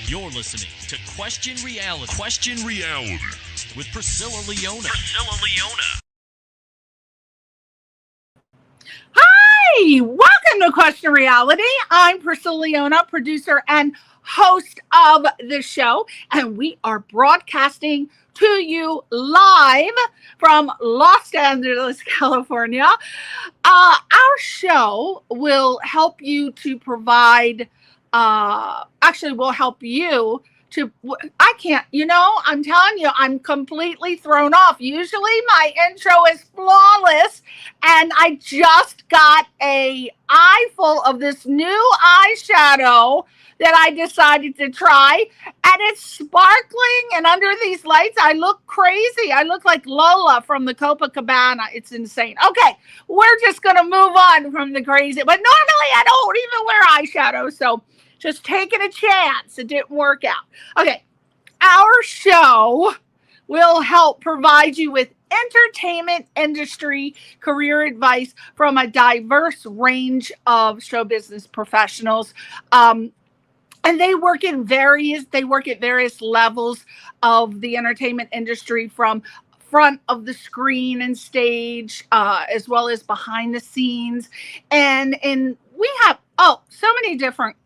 You're listening to Question Reality. Question Reality with Priscilla Leona. Hi, welcome to Question Reality. I'm Priscilla Leona, producer and host of the show, and we are broadcasting to you live from Los Angeles, California. Our show will help you to provide, will help you to, I'm telling you, I'm completely thrown off. Usually my intro is flawless, and I just got an eye full of this new eyeshadow that I decided to try, and it's sparkling, and under these lights, I look crazy. I look like Lola from the Copacabana. It's insane. Okay, we're just going to move on from the crazy, but normally I don't even wear eyeshadow, so just taking a chance. It didn't work out. Okay, our show will help provide you with entertainment industry career advice from a diverse range of show business professionals. And they work at various levels of the entertainment industry, from front of the screen and stage, as well as behind the scenes. And we have, so many different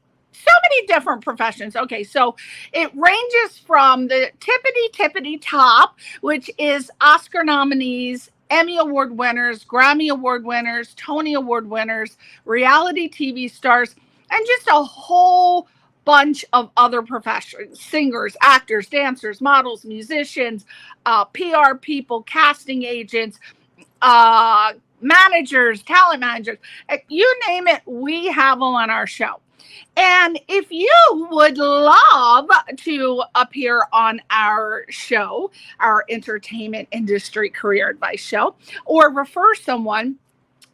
professions. Okay, so it ranges from the tippity top, which is Oscar nominees, Emmy Award winners, Grammy Award winners, Tony Award winners, reality TV stars, and just a whole bunch of other professions: singers, actors, dancers, models, musicians, PR people, casting agents, managers, talent managers, you name it, we have them on our show. And if you would love to appear on our show, our entertainment industry career advice show, or refer someone,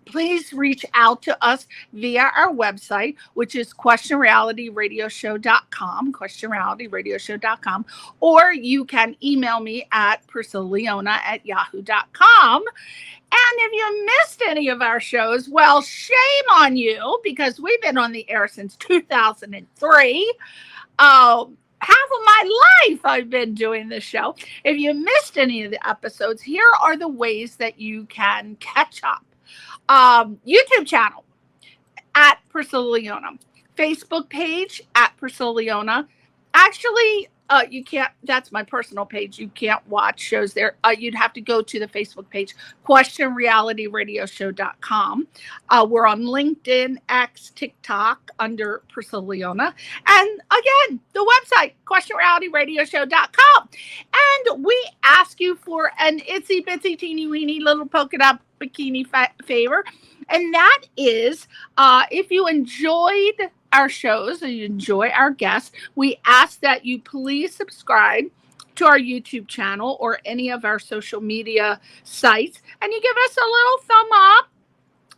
please reach out to us via our website, which is questionrealityradioshow.com, questionrealityradioshow.com, or you can email me at priscillaleona@yahoo.com. And if you missed any of our shows, well, shame on you, because we've been on the air since 2003. Half of my life I've been doing this show. If you missed any of the episodes, here are the ways that you can catch up. YouTube channel at Priscilla Leona, Facebook page at Priscilla Leona. Actually, you can't, that's my personal page. You can't watch shows there. You'd have to go to the Facebook page, questionrealityradioshow.com. We're on LinkedIn, X, TikTok under Priscilla Leona. And again, the website, questionrealityradioshow.com. And we ask you for an itsy bitsy teeny weeny little polka dot bikini favor. And that is, if you enjoyed our shows and you enjoy our guests, we ask that you please subscribe to our YouTube channel or any of our social media sites, and you give us a little thumb up,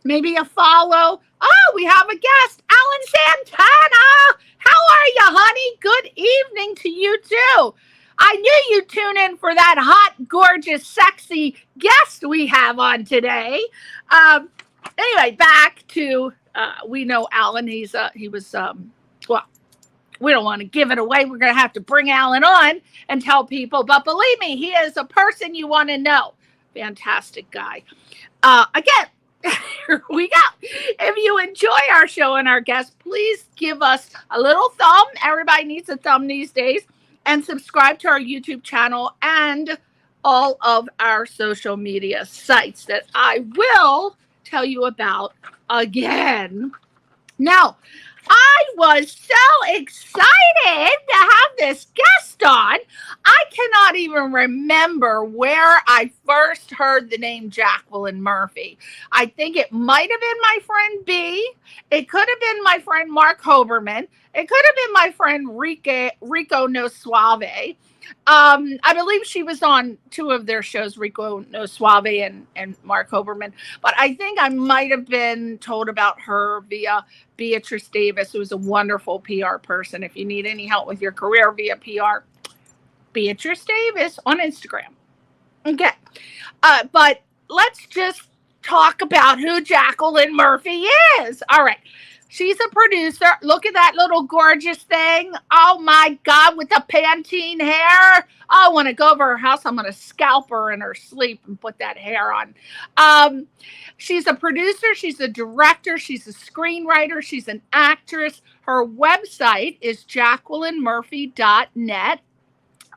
maybe a follow. Oh, we have a guest, Alan Santana. How are you, honey? Good evening to you too. I knew you'd tune in for that hot, gorgeous, sexy guest we have on today. Anyway, back to, we know Alan. We don't want to give it away. We're going to have to bring Alan on and tell people. But believe me, he is a person you want to know. Fantastic guy. Again, here we go. If you enjoy our show and our guests, please give us a little thumb. Everybody needs a thumb these days. And subscribe to our YouTube channel and all of our social media sites that I will tell you about again. Now, I was so excited to have this guest on. I cannot even remember where I first heard the name Jacqueline Murphy. I think it might have been my friend B. It could have been my friend Mark Hoberman. It could have been my friend Rico No Suave. I believe she was on two of their shows, Rico No Suave and Mark Hoberman. But I think I might have been told about her via Beatrice Davis, who's a wonderful PR person. If you need any help with your career via PR, Beatrice Davis on Instagram. Okay. But let's just talk about who Jacqueline Murphy is. All right. She's a producer. Look at that little gorgeous thing. Oh my God, with the Pantene hair. I want to go over her house. I'm going to scalp her in her sleep and put that hair on. She's a producer. She's a director. She's a screenwriter. She's an actress. Her website is jacquelinemurphy.net.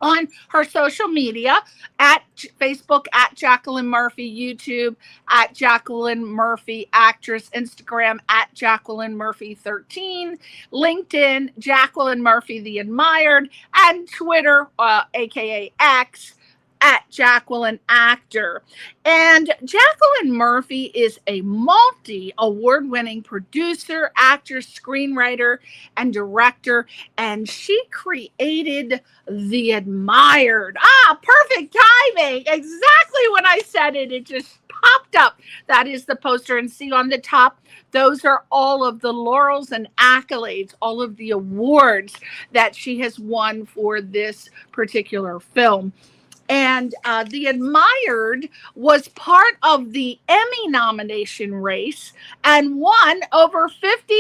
On her social media, at Facebook, at Jacqueline Murphy, YouTube, at Jacqueline Murphy Actress, Instagram, at Jacqueline Murphy 13, LinkedIn, Jacqueline Murphy the Admired, and Twitter, aka X, at Jacqueline Actor. And Jacqueline Murphy is a multi-award-winning producer, actress, screenwriter, and director, and she created The Admired. Perfect timing. Exactly when I said it, it just popped up. That is the poster, and see on the top, those are all of the laurels and accolades, all of the awards that she has won for this particular film. And The Admired was part of the Emmy nomination race and won over 50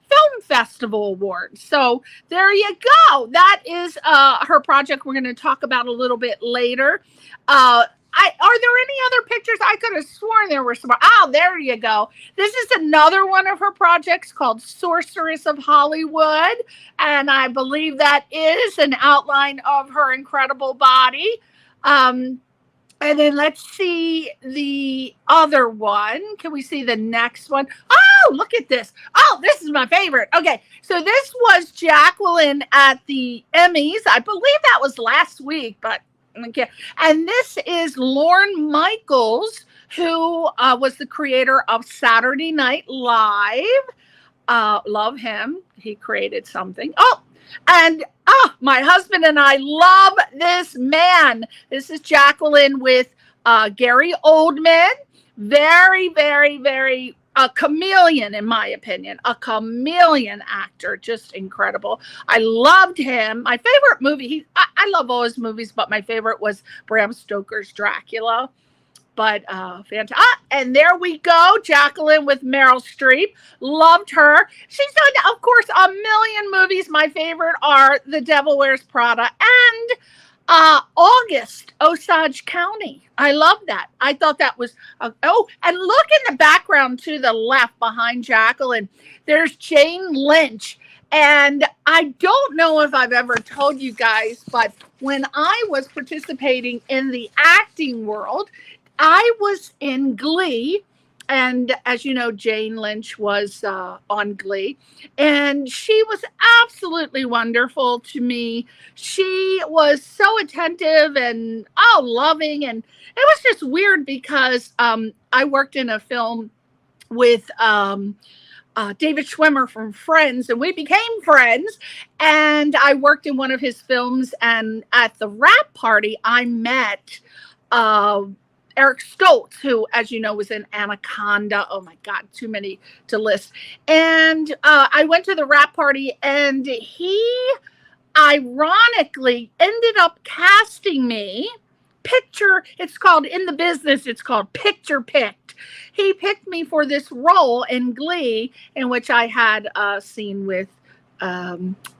film festival awards. So there you go. That is her project we're going to talk about a little bit later. Are there any other pictures? I could have sworn there were some. Oh, there you go. This is another one of her projects called Sorceress of Hollywood. And I believe that is an outline of her incredible body. And then let's see the other one. Can we see the next one? Oh, look at this. Oh, this is my favorite. Okay, so this was Jacqueline at the Emmys. I believe that was last week, but okay. And this is Lorne Michaels, who was the creator of Saturday Night Live. Love him. He created something. Oh, and my husband and I love this man. This is Jacqueline with Gary Oldman. Very, very, very a chameleon, in my opinion. A chameleon actor. Just incredible. I loved him. My favorite movie, I love all his movies, but my favorite was Bram Stoker's Dracula. But fantastic. And there we go. Jacqueline with Meryl Streep. Loved her. She's done, of course, a million movies. My favorite are The Devil Wears Prada and August, Osage County. I love that. I thought that was, and look in the background to the left behind Jacqueline. There's Jane Lynch. And I don't know if I've ever told you guys, but when I was participating in the acting world, I was in Glee, and as you know, Jane Lynch was on Glee, and she was absolutely wonderful to me. She was so attentive and loving, and it was just weird because I worked in a film with David Schwimmer from Friends, and we became friends, and I worked in one of his films, and at the wrap party, I met Eric Stoltz, who, as you know, was in Anaconda. Oh my God, too many to list. And I went to the wrap party, and he ironically ended up casting me. It's called, in the business, it's called Picture Picked. He picked me for this role in Glee, in which I had a scene with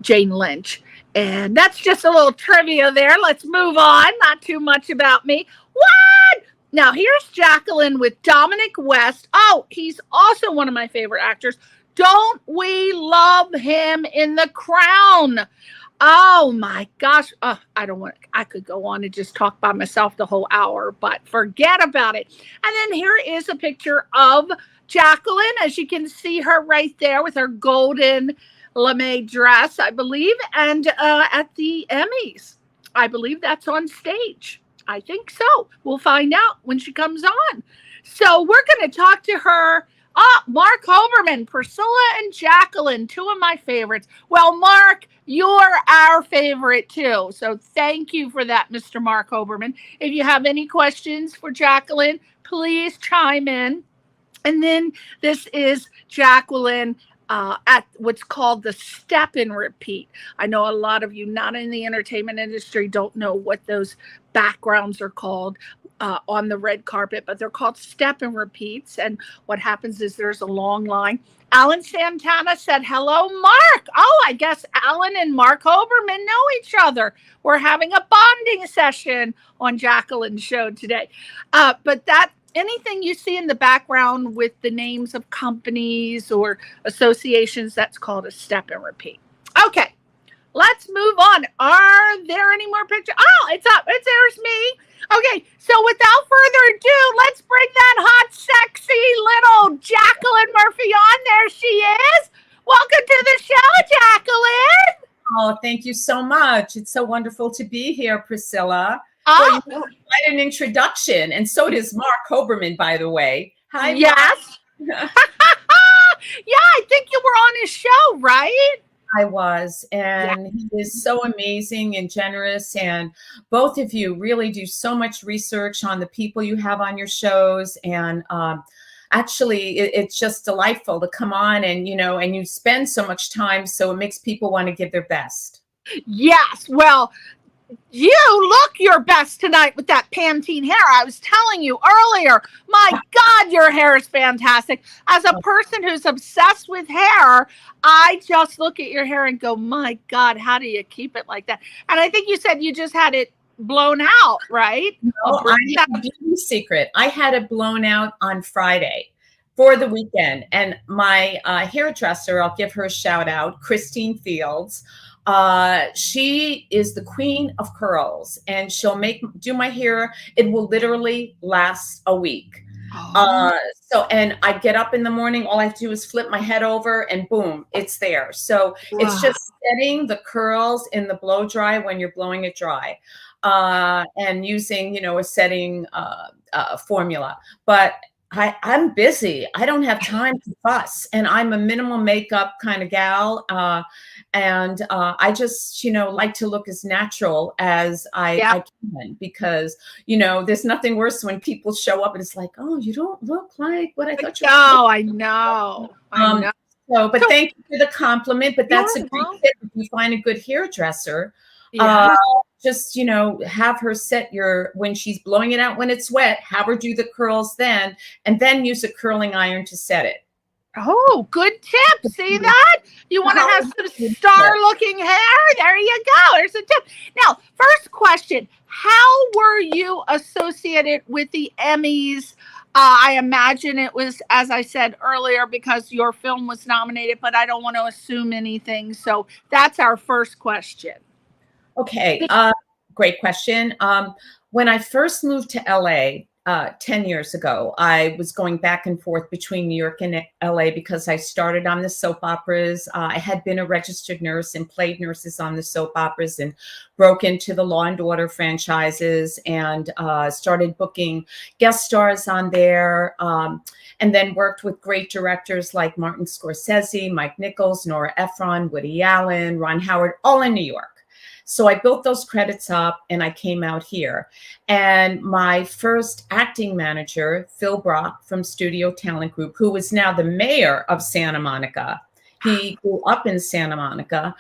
Jane Lynch. And that's just a little trivia there. Let's move on. Not too much about me. What? Now, here's Jacqueline with Dominic West. Oh, he's also one of my favorite actors. Don't we love him in The Crown? Oh, my gosh. I could go on and just talk by myself the whole hour, but forget about it. And then here is a picture of Jacqueline, as you can see her right there with her golden lame dress, I believe, and at the Emmys. I believe that's on stage. I think so. We'll find out when she comes on. So we're going to talk to her. Mark Hoberman, Priscilla and Jacqueline, two of my favorites. Well, Mark, you're our favorite too. So thank you for that, Mr. Mark Hoberman. If you have any questions for Jacqueline, please chime in. And then this is Jacqueline at what's called the step and repeat. I know a lot of you not in the entertainment industry don't know what those backgrounds are called. on the red carpet, but they're called step and repeats. And what happens is there's a long line. Alan Santana said, hello, Mark. Oh, I guess Alan and Mark Hoberman know each other. We're having a bonding session on Jacqueline's show today. But that anything you see in the background with the names of companies or associations, that's called a step and repeat. Okay, let's move on. Are there any more pictures? Oh, it's up. There's me. Okay, so without further ado, let's bring that hot, sexy little Jacqueline Murphy on. There she is. Welcome to the show, Jacqueline. Oh, thank you so much. It's so wonderful to be here, Priscilla. Oh, well, you had quite an introduction, and so does Mark Hoberman, by the way. Hi, yes. Mark. Yeah, I think you were on his show, right? I was, and he is so amazing and generous, and both of you really do so much research on the people you have on your shows, and actually it's just delightful to come on and and you spend so much time, so it makes people want to give their best. Yes, well, you look your best tonight with that Pantene hair. I was telling you earlier, my God, your hair is fantastic. As a person who's obsessed with hair, I just look at your hair and go, my God, how do you keep it like that? And I think you said you just had it blown out, right? No, I have a beauty secret. I had it blown out on Friday for the weekend. And my hairdresser, I'll give her a shout out, Christine Fields. She is the queen of curls, and she'll do my hair. It will literally last a week. And I get up in the morning, all I have to do is flip my head over and boom, it's there. So it's just setting the curls in the blow dry when you're blowing it dry, and using, a setting formula. But I'm busy. I don't have time to fuss, and I'm a minimal makeup kind of gal. And I just, like to look as natural as I can, because, there's nothing worse when people show up and it's like, oh, you don't look like what I thought you were. Oh, I know. So, but thank you for the compliment. But that's a great tip. If you find a good hairdresser, just, have her set when she's blowing it out when it's wet, have her do the curls then, and then use a curling iron to set it. Oh, good tip. See that? You want to have some star-looking hair? There you go. There's a tip. Now, first question. How were you associated with the Emmys? I imagine it was, as I said earlier, because your film was nominated, but I don't want to assume anything. So that's our first question. Okay. Great question. When I first moved to LA, 10 years ago, I was going back and forth between New York and LA because I started on the soap operas. I had been a registered nurse and played nurses on the soap operas, and broke into the Law and Order franchises, and started booking guest stars on there. And then worked with great directors like Martin Scorsese, Mike Nichols, Nora Ephron, Woody Allen, Ron Howard, all in New York. So I built those credits up and I came out here. And my first acting manager, Phil Brock from Studio Talent Group, who is now the mayor of Santa Monica, he grew up in Santa Monica,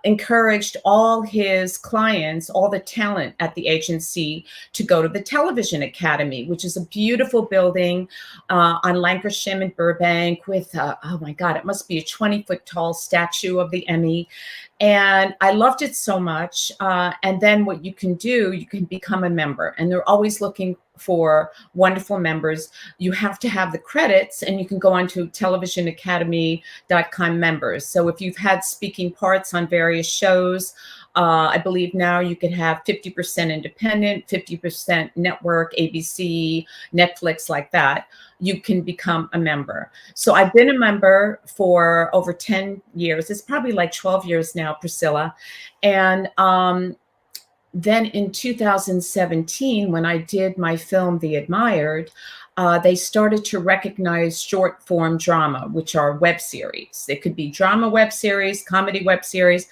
encouraged all his clients, all the talent at the agency, to go to the Television Academy, which is a beautiful building on Lankershim in Burbank with, oh my God, it must be a 20-foot tall statue of the Emmy. And I loved it so much. And then what you can do, you can become a member. And they're always looking for wonderful members. You have to have the credits, and you can go on to televisionacademy.com members. So if you've had speaking parts on various shows, I believe now you can have 50% independent, 50% network, ABC, Netflix, like that. You can become a member. So I've been a member for over 10 years. It's probably like 12 years now, Priscilla. And then in 2017, when I did my film, The Admired, they started to recognize short form drama, which are web series. They could be drama web series, comedy web series.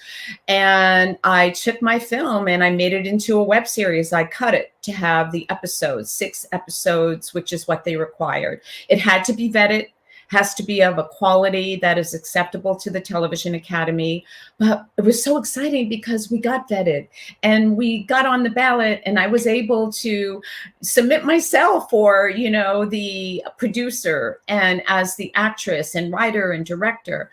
And I took my film and I made it into a web series. I cut it to have the episodes, 6 episodes, which is what they required. It had to be vetted, has to be of a quality that is acceptable to the Television Academy. But it was so exciting because we got vetted and we got on the ballot, and I was able to submit myself for, you know, the producer and as the actress and writer and director.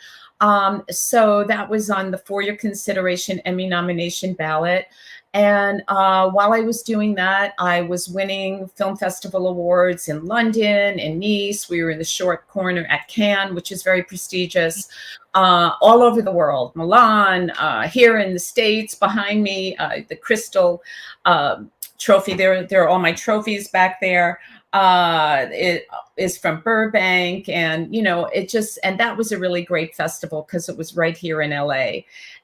So that was on the For Your Consideration Emmy nomination ballot. And while I was doing that, I was winning film festival awards in London and Nice. We were in the short corner at Cannes, which is very prestigious, all over the world. Milan, here in the States, behind me, the Crystal trophy. There are all my trophies back there. It is from Burbank, and you know, and that was a really great festival because it was right here in LA.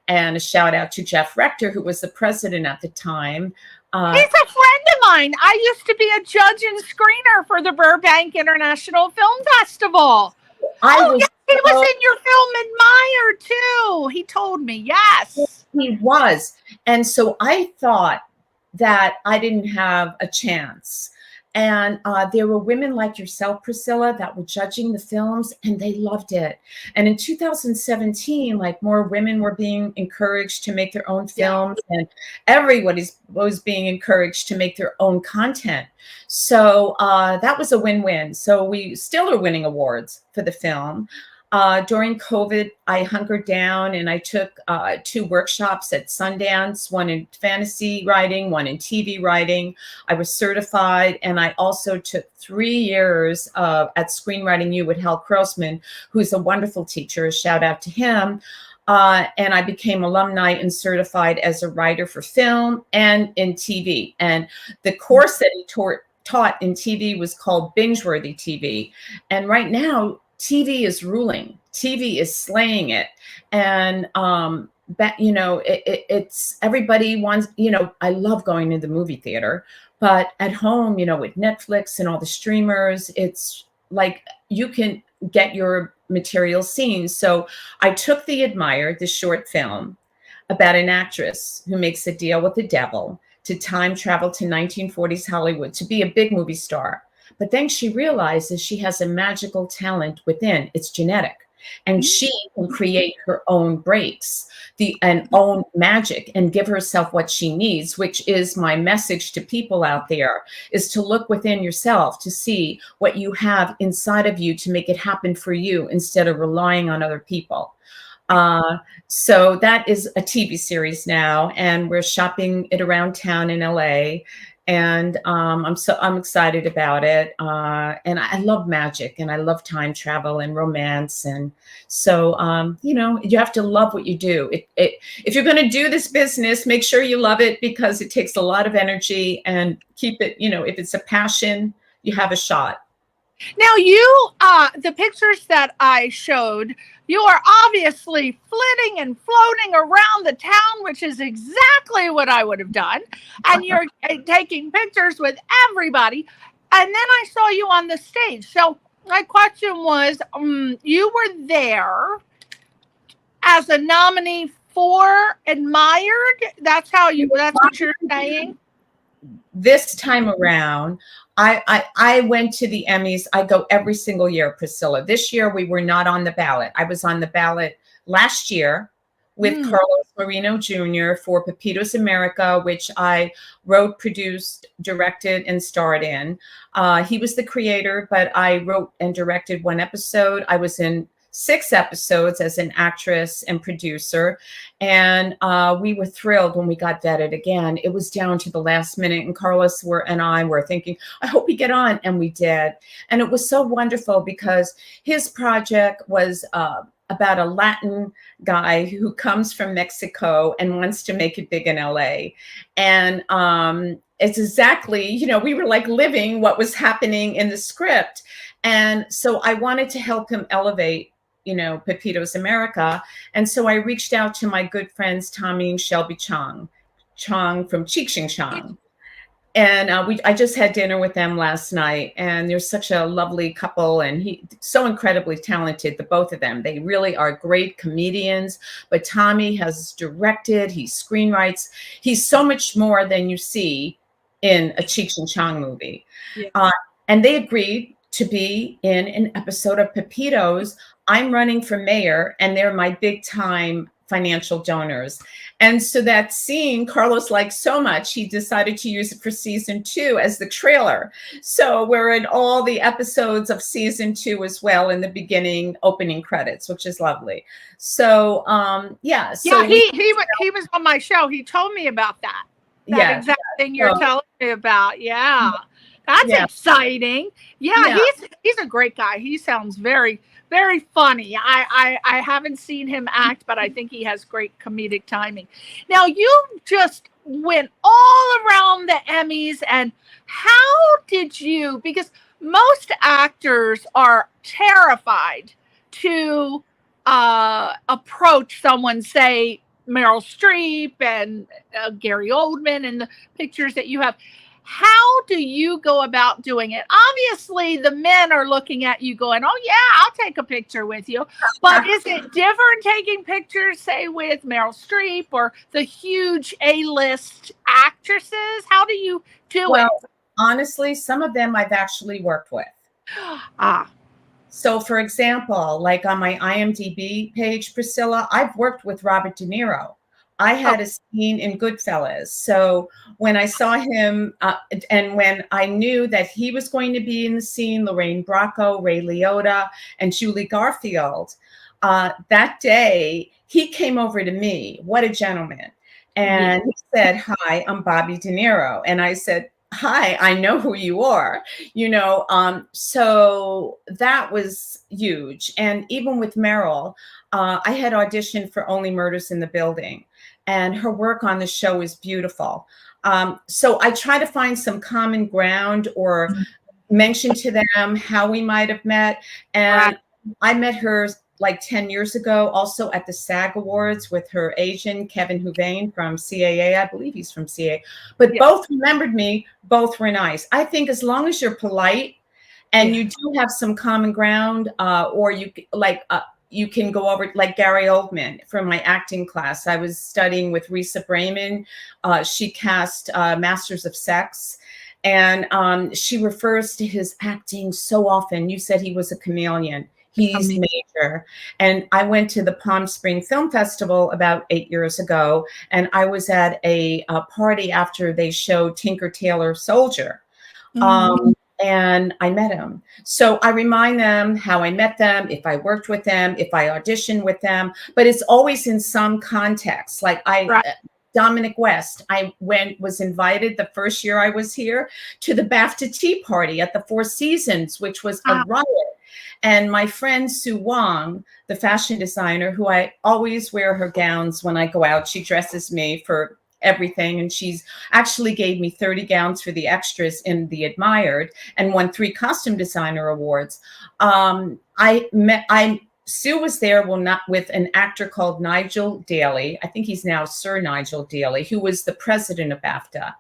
And a shout out to Jeff Rector, who was the president at the time. He's a friend of mine. I used to be a judge and screener for the Burbank International Film Festival. Yes, he was in your film Admire too. He told me, yes. He was. And so I thought that I didn't have a chance. And there were women like yourself, Priscilla, that were judging the films, and they loved it. And in 2017, like, more women were being encouraged to make their own films, and everybody was being encouraged to make their own content. So that was a win-win. So we still are winning awards for the film. During COVID, I hunkered down and I took 2 workshops at Sundance, one in fantasy writing, one in TV writing. I was certified, and I also took 3 years at Screenwriting U with Hal Krosman, who's a wonderful teacher. A shout out to him. And I became alumni and certified as a writer for film and in TV. And the course that he taught in TV was called Binge-Worthy TV. And right now, TV is ruling. TV is slaying it. And, you know, it's everybody wants, you know, I love going to the movie theater, but at home, you know, with Netflix and all the streamers, it's like you can get your material seen. So I took the Admire, the short film about an actress who makes a deal with the devil to time travel to 1940s Hollywood to be a big movie star. But then she realizes she has a magical talent within. It's genetic. And she can create her own breaks, and own magic, and give herself what she needs, which is my message to people out there, is to look within yourself to see what you have inside of you to make it happen for you instead of relying on other people. So that is a TV series now, and we're shopping it around town in LA. And I'm excited about it. And I love magic, and I love time travel and romance. And so, you know, you have to love what you do. If you're going to do this business, make sure you love it, because it takes a lot of energy, and keep it, you know, if it's a passion, you have a shot. Now you, the pictures that I showed, you are obviously flitting and floating around the town, which is exactly what I would have done. And you're taking pictures with everybody. And then I saw you on the stage. So my question was, you were there as a nominee for Admired. That's what you're saying? This time around, I went to the Emmys. I go every single year, Priscilla. This year, we were not on the ballot. I was on the ballot last year with Carlos Marino Jr. for Pepito's America, which I wrote, produced, directed, and starred in. He was the creator, but I wrote and directed 1 episode. I was in 6 episodes as an actress and producer. And we were thrilled when we got vetted again. It was down to the last minute, and Carlos and I were thinking, I hope we get on, and we did. And it was so wonderful because his project was about a Latin guy who comes from Mexico and wants to make it big in LA. And it's exactly, you know, we were like living what was happening in the script. And so I wanted to help him elevate, you know, Pepito's America. And so I reached out to my good friends, Tommy and Shelby Chong from Cheech Chong. And I just had dinner with them last night, and they're such a lovely couple, and he's so incredibly talented, the both of them. They really are great comedians, but Tommy has directed, he screenwrites. He's so much more than you see in a Cheech and Chong movie. Yeah. And they agreed to be in an episode of Pepito's. I'm running for mayor, and they're my big time financial donors. And so that scene, Carlos liked so much, he decided to use it for season 2 as the trailer. So we're in all the episodes of season 2 as well in the beginning opening credits, which is lovely. So yeah. So yeah, he was on my show. He told me about that exact thing you're telling me about. Yeah. That's exciting. Yeah, he's a great guy. He sounds very, very funny. I haven't seen him act, but I think he has great comedic timing. Now, you just went all around the Emmys, and how did you, because most actors are terrified to approach someone, say Meryl Streep and Gary Oldman and the pictures that you have. How do you go about doing it? Obviously, the men are looking at you going, oh, yeah, I'll take a picture with you. But is it different taking pictures, say, with Meryl Streep or the huge A-list actresses? How do you do it? Honestly, some of them I've actually worked with. So, for example, like on my IMDb page, Priscilla, I've worked with Robert De Niro. I had a scene in Goodfellas. So when I saw him and when I knew that he was going to be in the scene, Lorraine Bracco, Ray Liotta, and Julie Garfield, that day, he came over to me. What a gentleman. And he said, hi, I'm Bobby De Niro. And I said, hi, I know who you are, so that was huge. And even with Meryl, I had auditioned for Only Murders in the Building, and her work on the show is beautiful. So I try to find some common ground or mention to them how we might have met. And I met her like 10 years ago, also at the SAG Awards with her agent, Kevin Huvane from CAA. I believe he's from CAA. But both remembered me. Both were nice. I think as long as you're polite and you do have some common ground, or you can go over, like Gary Oldman from my acting class. I was studying with Risa Brayman. She cast Masters of Sex. And she refers to his acting so often. You said he was a chameleon. He's major. And I went to the Palm Spring Film Festival about 8 years ago, and I was at a party after they showed Tinker Tailor Soldier. And I met him. So I remind them how I met them, if I worked with them, if I auditioned with them, but it's always in some context. Like Dominic West, I was invited the first year I was here to the BAFTA Tea Party at the Four Seasons, which was a riot. And my friend Sue Wong, the fashion designer, who I always wear her gowns when I go out, she dresses me for everything. And she's actually gave me 30 gowns for the extras in The Admired and won 3 costume designer awards. Sue was there, with an actor called Nigel Daly. I think he's now Sir Nigel Daly, who was the president of BAFTA.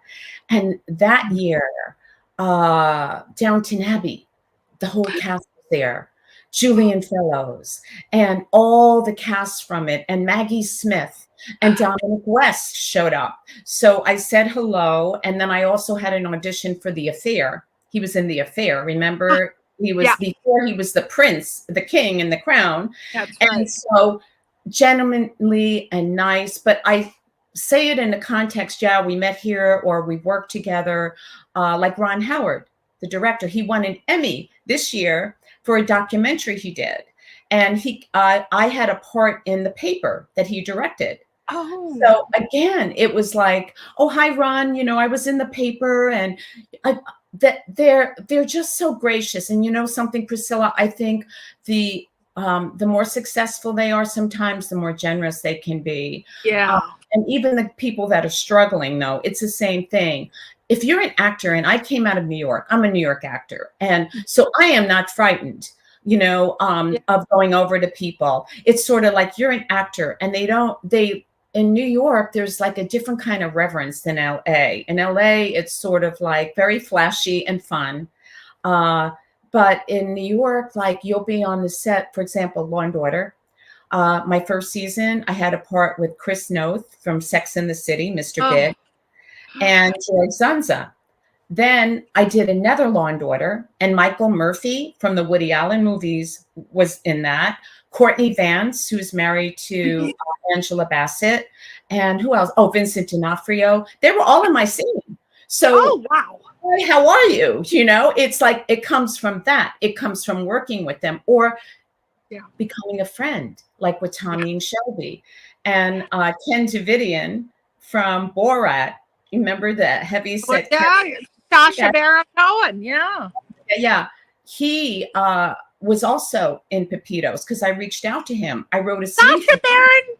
And that year, Downton Abbey, the whole cast was there. Julian Fellows and all the cast from it, and Maggie Smith and Dominic West showed up. So I said hello. And then I also had an audition for The Affair. He was in The Affair. Remember? He was before he was the prince, the king in The Crown. And so gentlemanly and nice, but I say it in the context, we met here or we worked together, like Ron Howard, the director. He won an Emmy this year for a documentary he did. And I had a part in the paper that he directed. So again, it was like, oh, hi, Ron, I was in the paper, and they're just so gracious. And something, Priscilla, I think the more successful they are, sometimes the more generous they can be. And even the people that are struggling, though, it's the same thing. If you're an actor, and I came out of New York, I'm a New York actor. And so I am not frightened, of going over to people. It's sort of like you're an actor, and in New York, there's like a different kind of reverence than LA. In LA, it's sort of like very flashy and fun. But in New York, like you'll be on the set, for example, Law and Order. My first season, I had a part with Chris Noth from Sex and the City, Mr. Big, and George Zanza. Then I did another Law and Order, and Michael Murphy from the Woody Allen movies was in that. Courtney Vance, who's married to Angela Bassett, and who else? Oh, Vincent D'Onofrio. They were all in my scene. So, oh, wow. hey, how are you? You know, it's like it comes from that. It comes from working with them or becoming a friend, like with Tommy and Shelby. And Ken Davidian from Borat. Remember that heavy set? Sacha Baron Cohen. Yeah. He was also in Pepito's because I reached out to him. I wrote a scene. Sacha Baron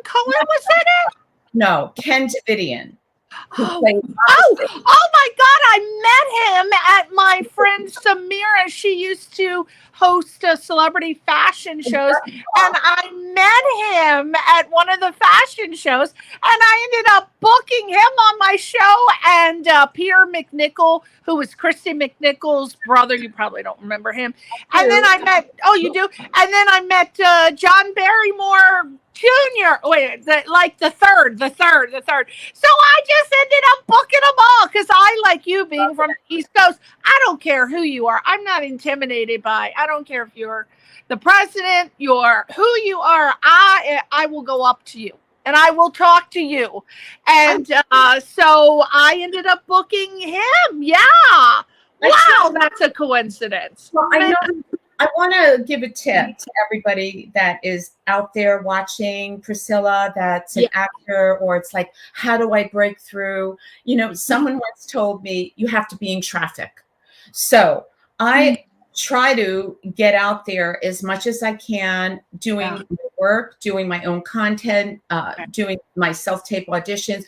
Cohen was in it? No, Ken Davidian. Oh my God, I met him at my friend Samira. She used to host celebrity fashion shows, and I met him at one of the fashion shows, and I ended up booking him on my show. And Peter McNichol, who was Christy McNichol's brother, you probably don't remember him. And then I met, you do? And then I met John Barrymore Jr. Wait, the third. So I just ended up booking them all because I, like you, being from the East Coast, I don't care who you are. I'm not intimidated by. I don't care if you're the president, you're who you are. I will go up to you and I will talk to you. And so I ended up booking him. Yeah. Wow, that's a coincidence. Well, I know. I want to give a tip to everybody that is out there watching Priscilla, that's an actor, or it's like, how do I break through? You know, someone once told me you have to be in traffic. So I try to get out there as much as I can, doing work, doing my own content, doing my self-tape auditions,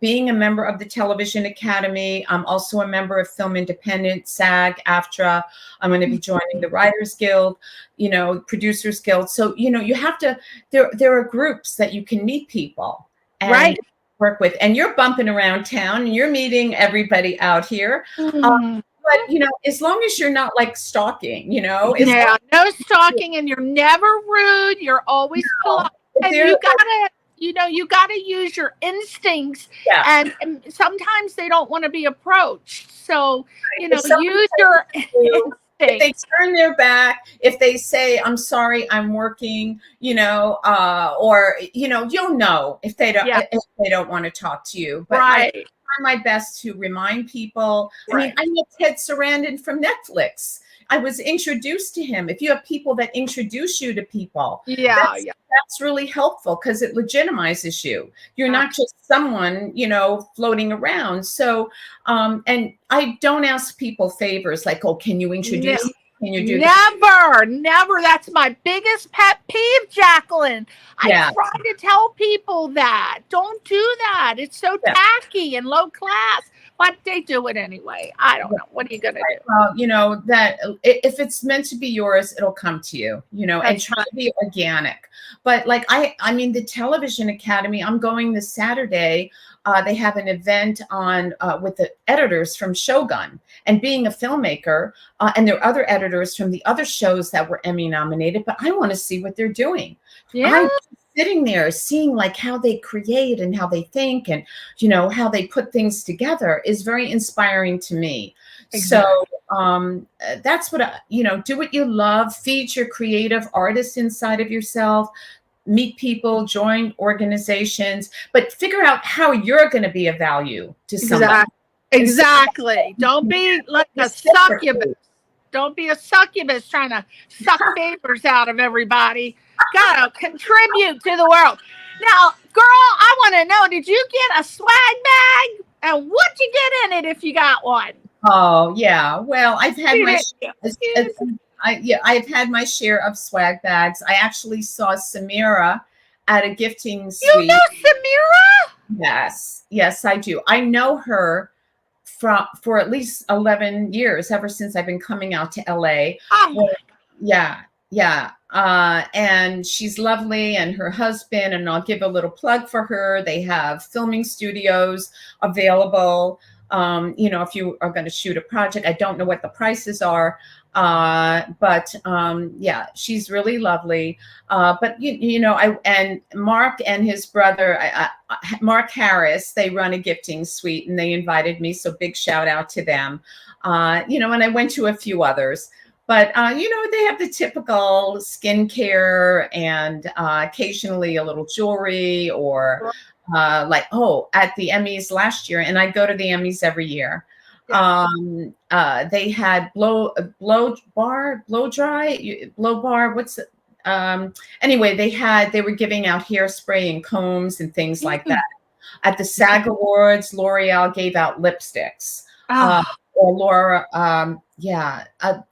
being a member of the Television Academy. I'm also a member of Film Independent, SAG, AFTRA. I'm going to be joining the Writers Guild, Producers Guild. So, you have to, there are groups that you can meet people and work with, and you're bumping around town and you're meeting everybody out here. But, as long as you're not like stalking, no stalking, and you're never rude. You're always polite. And you gotta use your instincts, and sometimes they don't want to be approached. So use your instincts. If they turn their back, if they say, "I'm sorry, I'm working," or you'll know if they don't want to talk to you. But I try my best to remind people. I mean, I met Ted Sarandon from Netflix. I was introduced to him. If you have people that introduce you to people, that's really helpful because it legitimizes you. You're not just someone, floating around. So, and I don't ask people favors like, oh, can you introduce me? Can you do Never. That's my biggest pet peeve, Jacqueline. I try to tell people that. Don't do that. It's so tacky and low class. But they do it anyway. I don't know. What are you going to do? Well, that if it's meant to be yours, it'll come to you, and try to be organic. But like, I mean, the Television Academy, I'm going this Saturday. They have an event on with the editors from Shogun, and being a filmmaker, and there are other editors from the other shows that were Emmy nominated, but I want to see what they're doing. I'm sitting there seeing like how they create and how they think and how they put things together is very inspiring to me. Exactly. So that's what do what you love, feed your creative artist inside of yourself, meet people, join organizations, but figure out how you're going to be of value to someone. Exactly. Don't be like a succubus. Don't be a succubus trying to suck favors out of everybody. Gotta contribute to the world. Now, girl, I want to know, did you get a swag bag? And what'd you get in it if you got one? Oh, yeah. Well, I've had I've had my share of swag bags. I actually saw Samira at a gifting suite. You know Samira? Yes, I do. I know her for at least 11 years, ever since I've been coming out to LA. And she's lovely, and her husband, and I'll give a little plug for her. They have filming studios available if you are going to shoot a project. I don't know what the prices are, but yeah, she's really lovely. But and Mark and his brother, Mark Harris, they run a gifting suite, and they invited me. So big shout out to them. And I went to a few others. But, they have the typical skincare and occasionally a little jewelry or at the Emmys last year. And I go to the Emmys every year. Yeah. They had blow bar. Anyway, they were giving out hairspray and combs and things like that. At the SAG Awards, L'Oreal gave out lipsticks. Or Laura,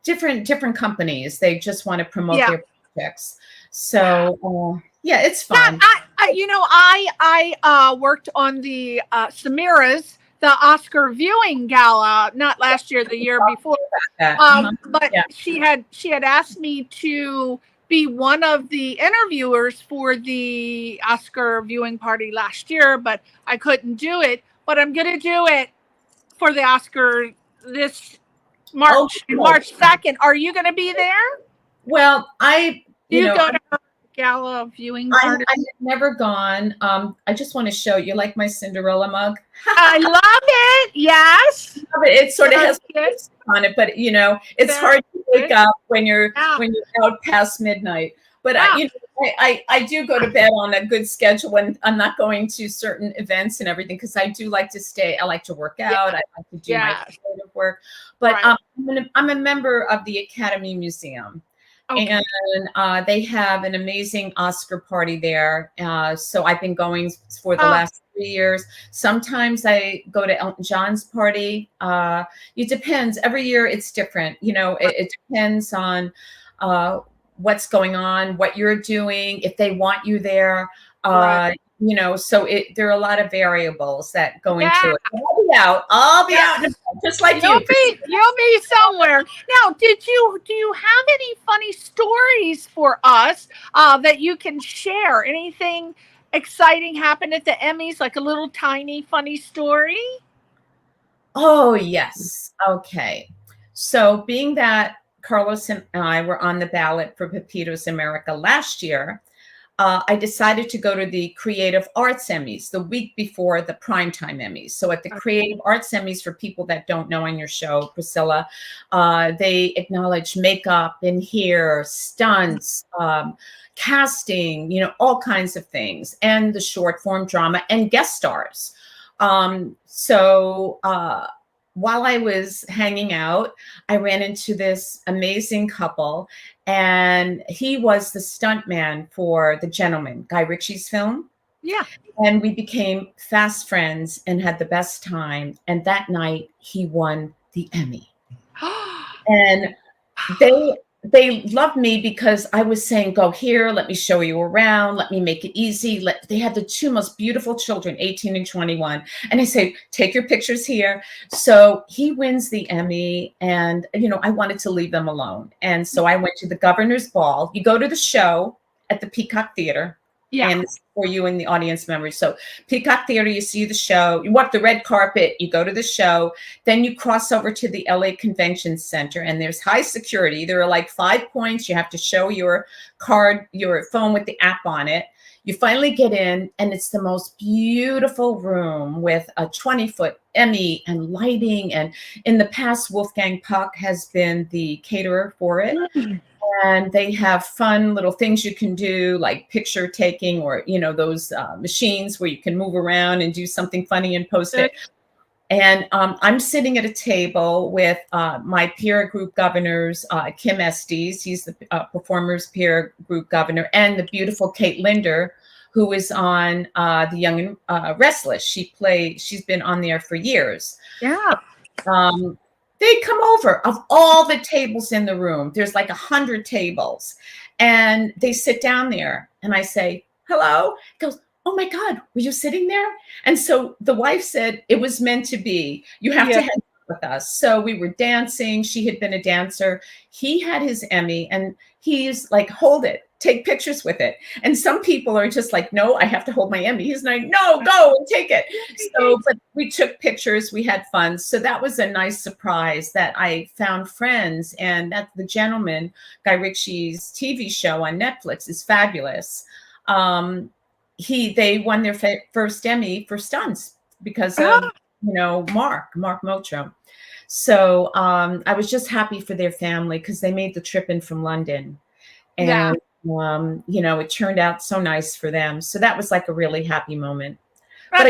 different companies. They just want to promote their projects. So it's fun. I worked on the Samira's, the Oscar viewing gala, not last year, the year before. But she had asked me to be one of the interviewers for the Oscar viewing party last year, but I couldn't do it. But I'm going to do it for the Oscar this March 2nd. Are you going to be there? Well, you go to her gala viewing party? I've never gone. I just want to show you, like my Cinderella mug. I love it. Yes. It sort of has on it, but it's hard to wake up when you're out past midnight. But I do go to bed on a good schedule when I'm not going to certain events and everything, because I do like to stay. I like to work out. I like to do my creative work. But I'm a member of the Academy Museum. Okay. And they have an amazing Oscar party there. So I've been going for the last 3 years. Sometimes I go to Elton John's party. It depends. Every year it's different. It depends on what's going on, what you're doing, if they want you there. So there are a lot of variables that go into it. I'll be out just like you'll be somewhere. Now, do you have any funny stories for us that you can share? Anything exciting happened at the Emmys, like a little tiny funny story? Oh, yes. Okay. So being that Carlos and I were on the ballot for Pepito's America last year, I decided to go to the Creative Arts Emmys the week before the Primetime Emmys. So at the Creative Arts Emmys, for people that don't know on your show, Priscilla, they acknowledge makeup and hair, stunts, casting, all kinds of things, and the short form drama and guest stars. While I was hanging out, I ran into this amazing couple, and he was the stuntman for The Gentleman, Guy Ritchie's film. Yeah. And we became fast friends and had the best time. And that night he won the Emmy. And they loved me because I was saying, go here, let me show you around, let me make it easy. They had the two most beautiful children, 18 and 21. And I say, take your pictures here. So he wins the Emmy, and, I wanted to leave them alone. And so I went to the Governor's Ball. You go to the show at the Peacock Theater. Yeah. And for you in the audience members. So Peacock Theater, you see the show, you walk the red carpet, you go to the show, then you cross over to the LA Convention Center, and there's high security. There are like 5 points. You have to show your card, your phone with the app on it. You finally get in, and it's the most beautiful room with a 20-foot Emmy and lighting. And in the past, Wolfgang Puck has been the caterer for it. And they have fun little things you can do, like picture taking, or, those machines where you can move around and do something funny and post it. And I'm sitting at a table with my peer group governors, Kim Estes, he's the Performers Peer Group Governor, and the beautiful Kate Linder, who is on The Young and Restless. She's been on there for years. Yeah. They come over. Of all the tables in the room, there's like 100 tables, and they sit down there, and I say, hello. He goes, oh my God, were you sitting there? And so the wife said, it was meant to be. You have to have with us. So we were dancing. She had been a dancer. He had his Emmy, and he's like, hold it, take pictures with it. And some people are just like, no, I have to hold my Emmy. He's like, no, go and take it. So, but we took pictures, we had fun. So that was a nice surprise that I found friends, and that the gentleman, Guy Ritchie's TV show on Netflix is fabulous. They won their first Emmy for stunts because of, Mark Motro. So I was just happy for their family because they made the trip in from London, and it turned out so nice for them. So that was like a really happy moment. But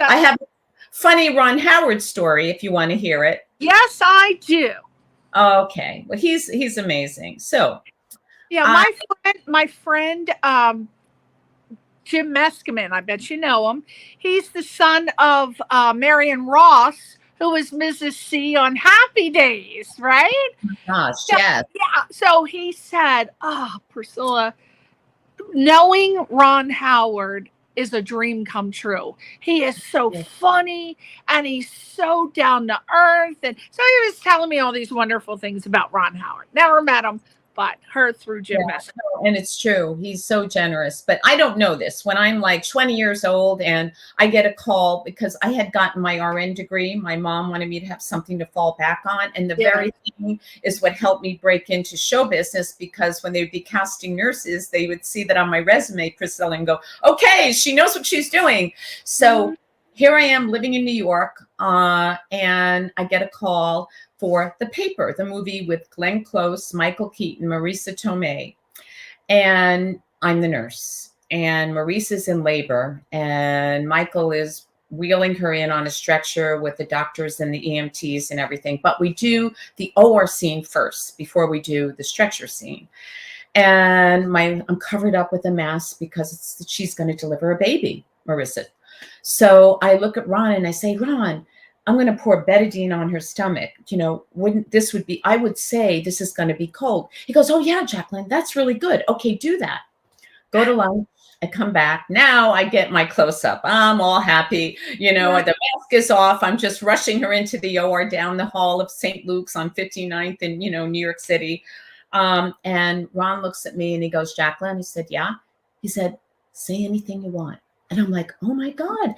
I have a funny Ron Howard story if you want to hear it. Yes, I do. Okay. Well, he's amazing. So my friend Jim Meskimen, I bet you know him. He's the son of Marion Ross, who was Mrs. C on Happy Days, right? Gosh, yes. Yeah. So he said, Priscilla, knowing Ron Howard is a dream come true. He is so funny, and he's so down to earth. And so he was telling me all these wonderful things about Ron Howard. Never met him, but heard through Jim Meskimen. And it's true. He's so generous. But I don't know this. When I'm like 20 years old and I get a call because I had gotten my RN degree, my mom wanted me to have something to fall back on. And the very thing is what helped me break into show business, because when they would be casting nurses, they would see that on my resume, Priscilla, and go, okay, she knows what she's doing. So here I am living in New York, and I get a call for The Paper, the movie with Glenn Close, Michael Keaton, Marisa Tomei. And I'm the nurse, and Maurice in labor, and Michael is wheeling her in on a stretcher with the doctors and the EMTs and everything. But we do the OR scene first before we do the stretcher scene. And I'm covered up with a mask because she's going to deliver a baby, Marisa. So I look at Ron and I say, Ron, I'm going to pour betadine on her stomach. I would say this is going to be cold. He goes, oh yeah, Jacqueline, that's really good. Okay, do that. Go to lunch. I come back. Now I get my close up. I'm all happy. The mask is off. I'm just rushing her into the OR down the hall of St. Luke's on 59th in, New York City. And Ron looks at me and he goes, Jacqueline, he said, yeah. He said, say anything you want. And I'm like, oh my God.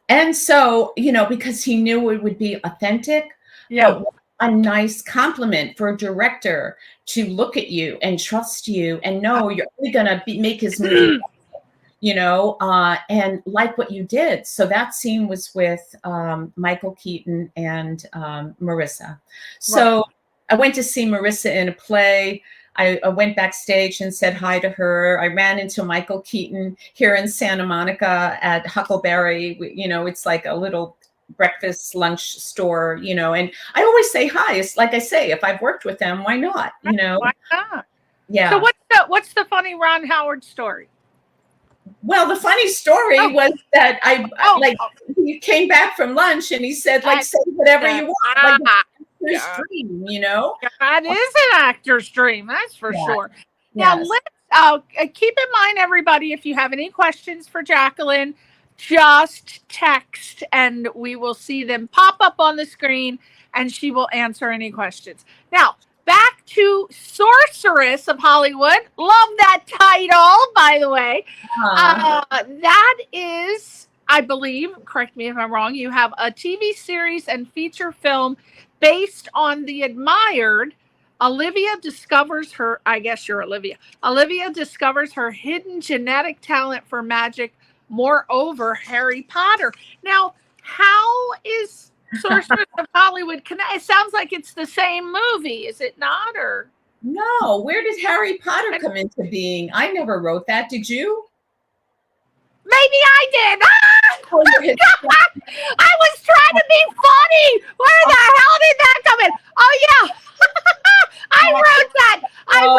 And so, because he knew it would be authentic, but a nice compliment for a director to look at you and trust you and know you're only going to make his movie, and like what you did. So that scene was with Michael Keaton and Marisa. So I went to see Marisa in a play. I went backstage and said hi to her. I ran into Michael Keaton here in Santa Monica at Huckleberry. It's like a little breakfast lunch store, and I always say hi. It's like I say, if I've worked with them, why not? Why not? Yeah. So what's the funny Ron Howard story? Well, the funny story was that he came back from lunch and he said, say whatever you want. Dream, That is an actor's dream, that's for sure. Now, let's keep in mind, everybody, if you have any questions for Jacqueline, just text and we will see them pop up on the screen and she will answer any questions. Now, back to Sorceress of Hollywood. Love that title, by the way. That is, I believe, correct me if I'm wrong, you have a TV series and feature film based on the admired. Olivia discovers her, I guess you're Olivia. Olivia discovers her hidden genetic talent for magic. Moreover, Harry Potter. Now, how is Sorceress of Hollywood connect? It sounds like it's the same movie, is it not? Or no, where did Harry Potter come into being? I never wrote that. Did you? Maybe I did. I was trying to be funny. Where the hell did that come in? Oh yeah. I wrote that. Oh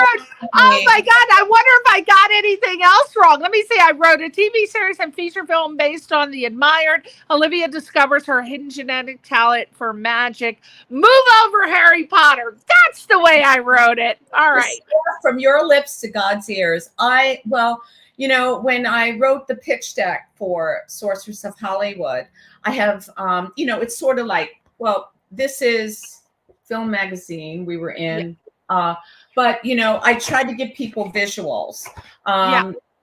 my God. I wonder if I got anything else wrong. Let me see. I wrote a TV series and feature film based on the admired. Olivia discovers her hidden genetic talent for magic. Move over, Harry Potter. That's the way I wrote it. All right. From your lips to God's ears. When I wrote the pitch deck for Sorceress of Hollywood, I have, it's sort of like, this is Film Magazine we were in. But, you know, I tried to give people visuals,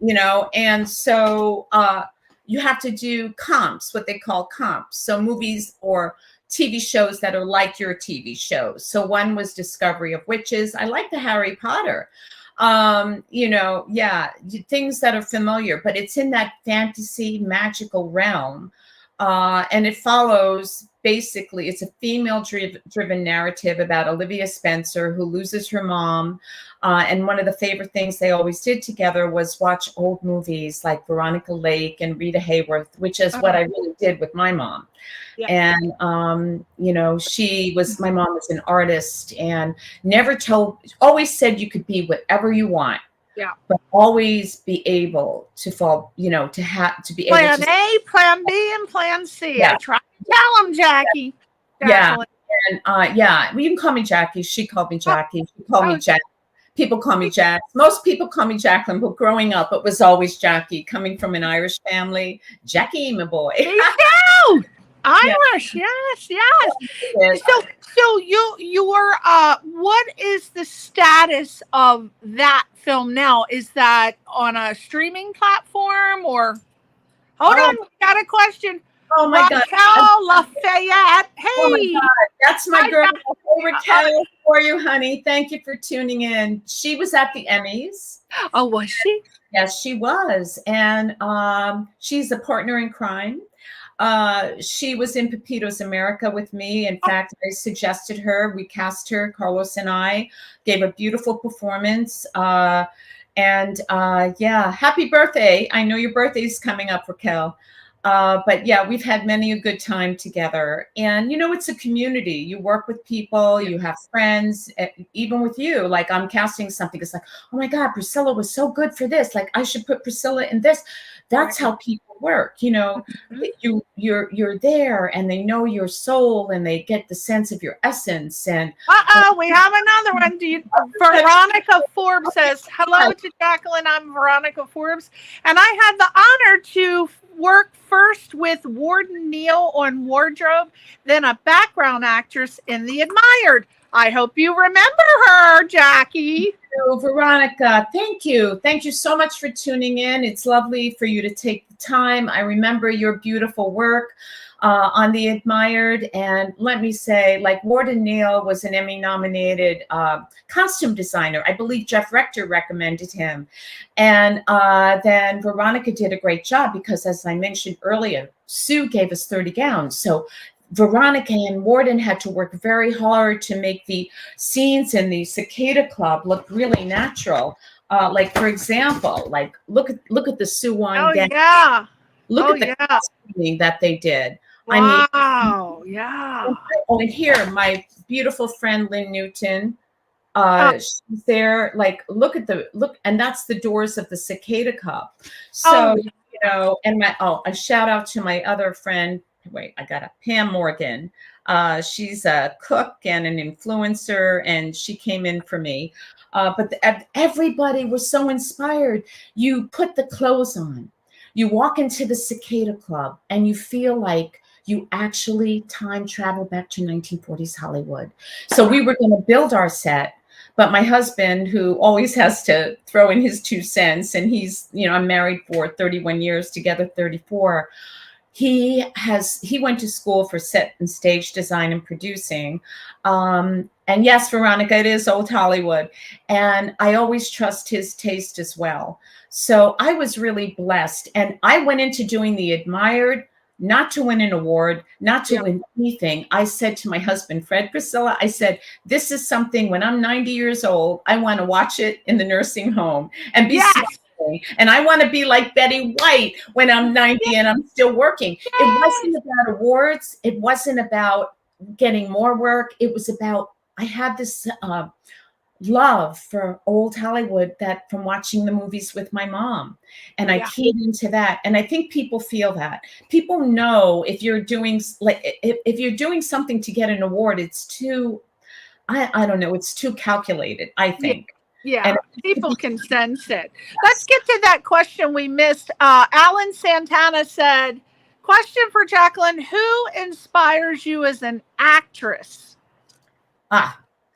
you know, and so you have to do comps, what they call comps. So movies or TV shows that are like your TV shows. So one was Discovery of Witches. I like the Harry Potter. You know, things that are familiar, but it's in that fantasy magical realm. And it follows, basically, it's a female-driven narrative about Olivia Spencer, who loses her mom. And one of the favorite things they always did together was watch old movies like Veronica Lake and Rita Hayworth, which is what I really did with my mom. And, you know, my mom was an artist and always said you could be whatever you want. But always be able to fall, you know, to be able to. Plan A, Plan B, and Plan C. I try to tell them, Jackie. And well, you can call me Jackie. She called me Jackie. She called me Jack. People call me Jack. Most people call me Jacqueline, but growing up, it was always Jackie. Coming from an Irish family, Jackie, my boy. Irish, yes. So you were what is the status of that film now? Is that on a streaming platform or? Hold on, we got a question. Oh my God, Lafayette. Hey, oh my God, that's my girl. Favorite Kelly for you, honey. Thank you for tuning in. She was at the Emmys. Oh, was she? Yes, she was, and she's a partner in crime. She was in Pepito's America with me. In fact, I suggested her. We cast her, Carlos and I, gave a beautiful performance. And happy birthday. I know your birthday is coming up, Raquel. But yeah, we've had many a good time together. And, you know, it's a community. You work with people, you have friends, even with you. Like, I'm casting something. It's like, oh my God, Priscilla was so good for this. Like, I should put Priscilla in this. That's how people work. You know, you're there and they know your soul and they get the sense of your essence. And we have another one. Veronica Forbes says, hello to Jacqueline. I'm Veronica Forbes. And I had the honor to work first with Warden Neal on wardrobe, then a background actress in The Admired. I hope you remember her, Jackie. Veronica, thank you. Thank you so much for tuning in. It's lovely for you to take the time. I remember your beautiful work on The Admired. And let me say, like, Warden Neal was an Emmy-nominated costume designer. I believe Jeff Rector recommended him. And then Veronica did a great job because, as I mentioned earlier, Sue gave us 30 gowns. So Veronica and Warden had to work very hard to make the scenes in the Cicada Club look really natural. Like, for example, like look at the Sue Wine gown. Look at the costuming that they did. Wow. Oh, and here, my beautiful friend Lynn Newton. She's there. Like, look, and that's the doors of the Cicada Cup. So you know, and a shout out to my other friend. Wait, I got Pam Morgan. She's a cook and an influencer, and she came in for me. But everybody was so inspired. You put the clothes on, you walk into the Cicada Club, and you feel like you actually time travel back to 1940s Hollywood. So we were going to build our set, but my husband, who always has to throw in his 2 cents, and he's, you know, I'm married for 31 years, together 34. He went to school for set and stage design and producing. And yes, Veronica, it is old Hollywood. And I always trust his taste as well. So I was really blessed. And I went into doing The Admired, not to win an award, not to win anything. I said to my husband, Fred, Priscilla, I said, this is something when I'm 90 years old, I want to watch it in the nursing home and be and I want to be like Betty White when I'm 90 and I'm still working. It wasn't about awards. It wasn't about getting more work. It was about, I had this love for old Hollywood that from watching the movies with my mom. And I keyed into that. And I think people feel that. People know if you're doing, like, if you're doing something to get an award, it's too, I don't know, it's too calculated, I think. Yeah, people can sense it. Let's get to that question we missed. Alan Santana said, question for Jacqueline. Who inspires you as an actress?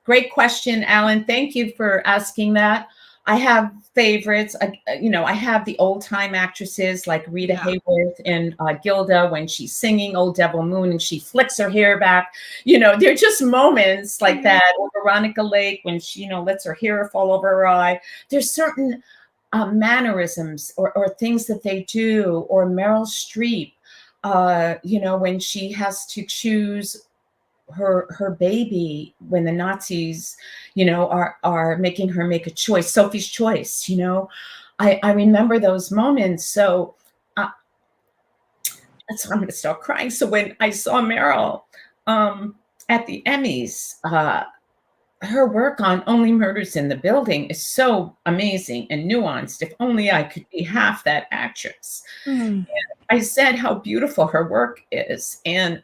Great question, Alan. Thank you for asking that. I have favorites. I have the old time actresses like Rita Hayworth and Gilda when she's singing Old Devil Moon and she flicks her hair back. They're just moments like that. Or Veronica Lake when she, lets her hair fall over her eye. There's certain mannerisms or things that they do. Or Meryl Streep, when she has to choose her baby when the Nazis, are making her make a choice, Sophie's Choice, I remember those moments. So that's why I'm going to start crying. So when I saw Meryl at the Emmys, her work on Only Murders in the Building is so amazing and nuanced. If only I could be half that actress. And I said how beautiful her work is, and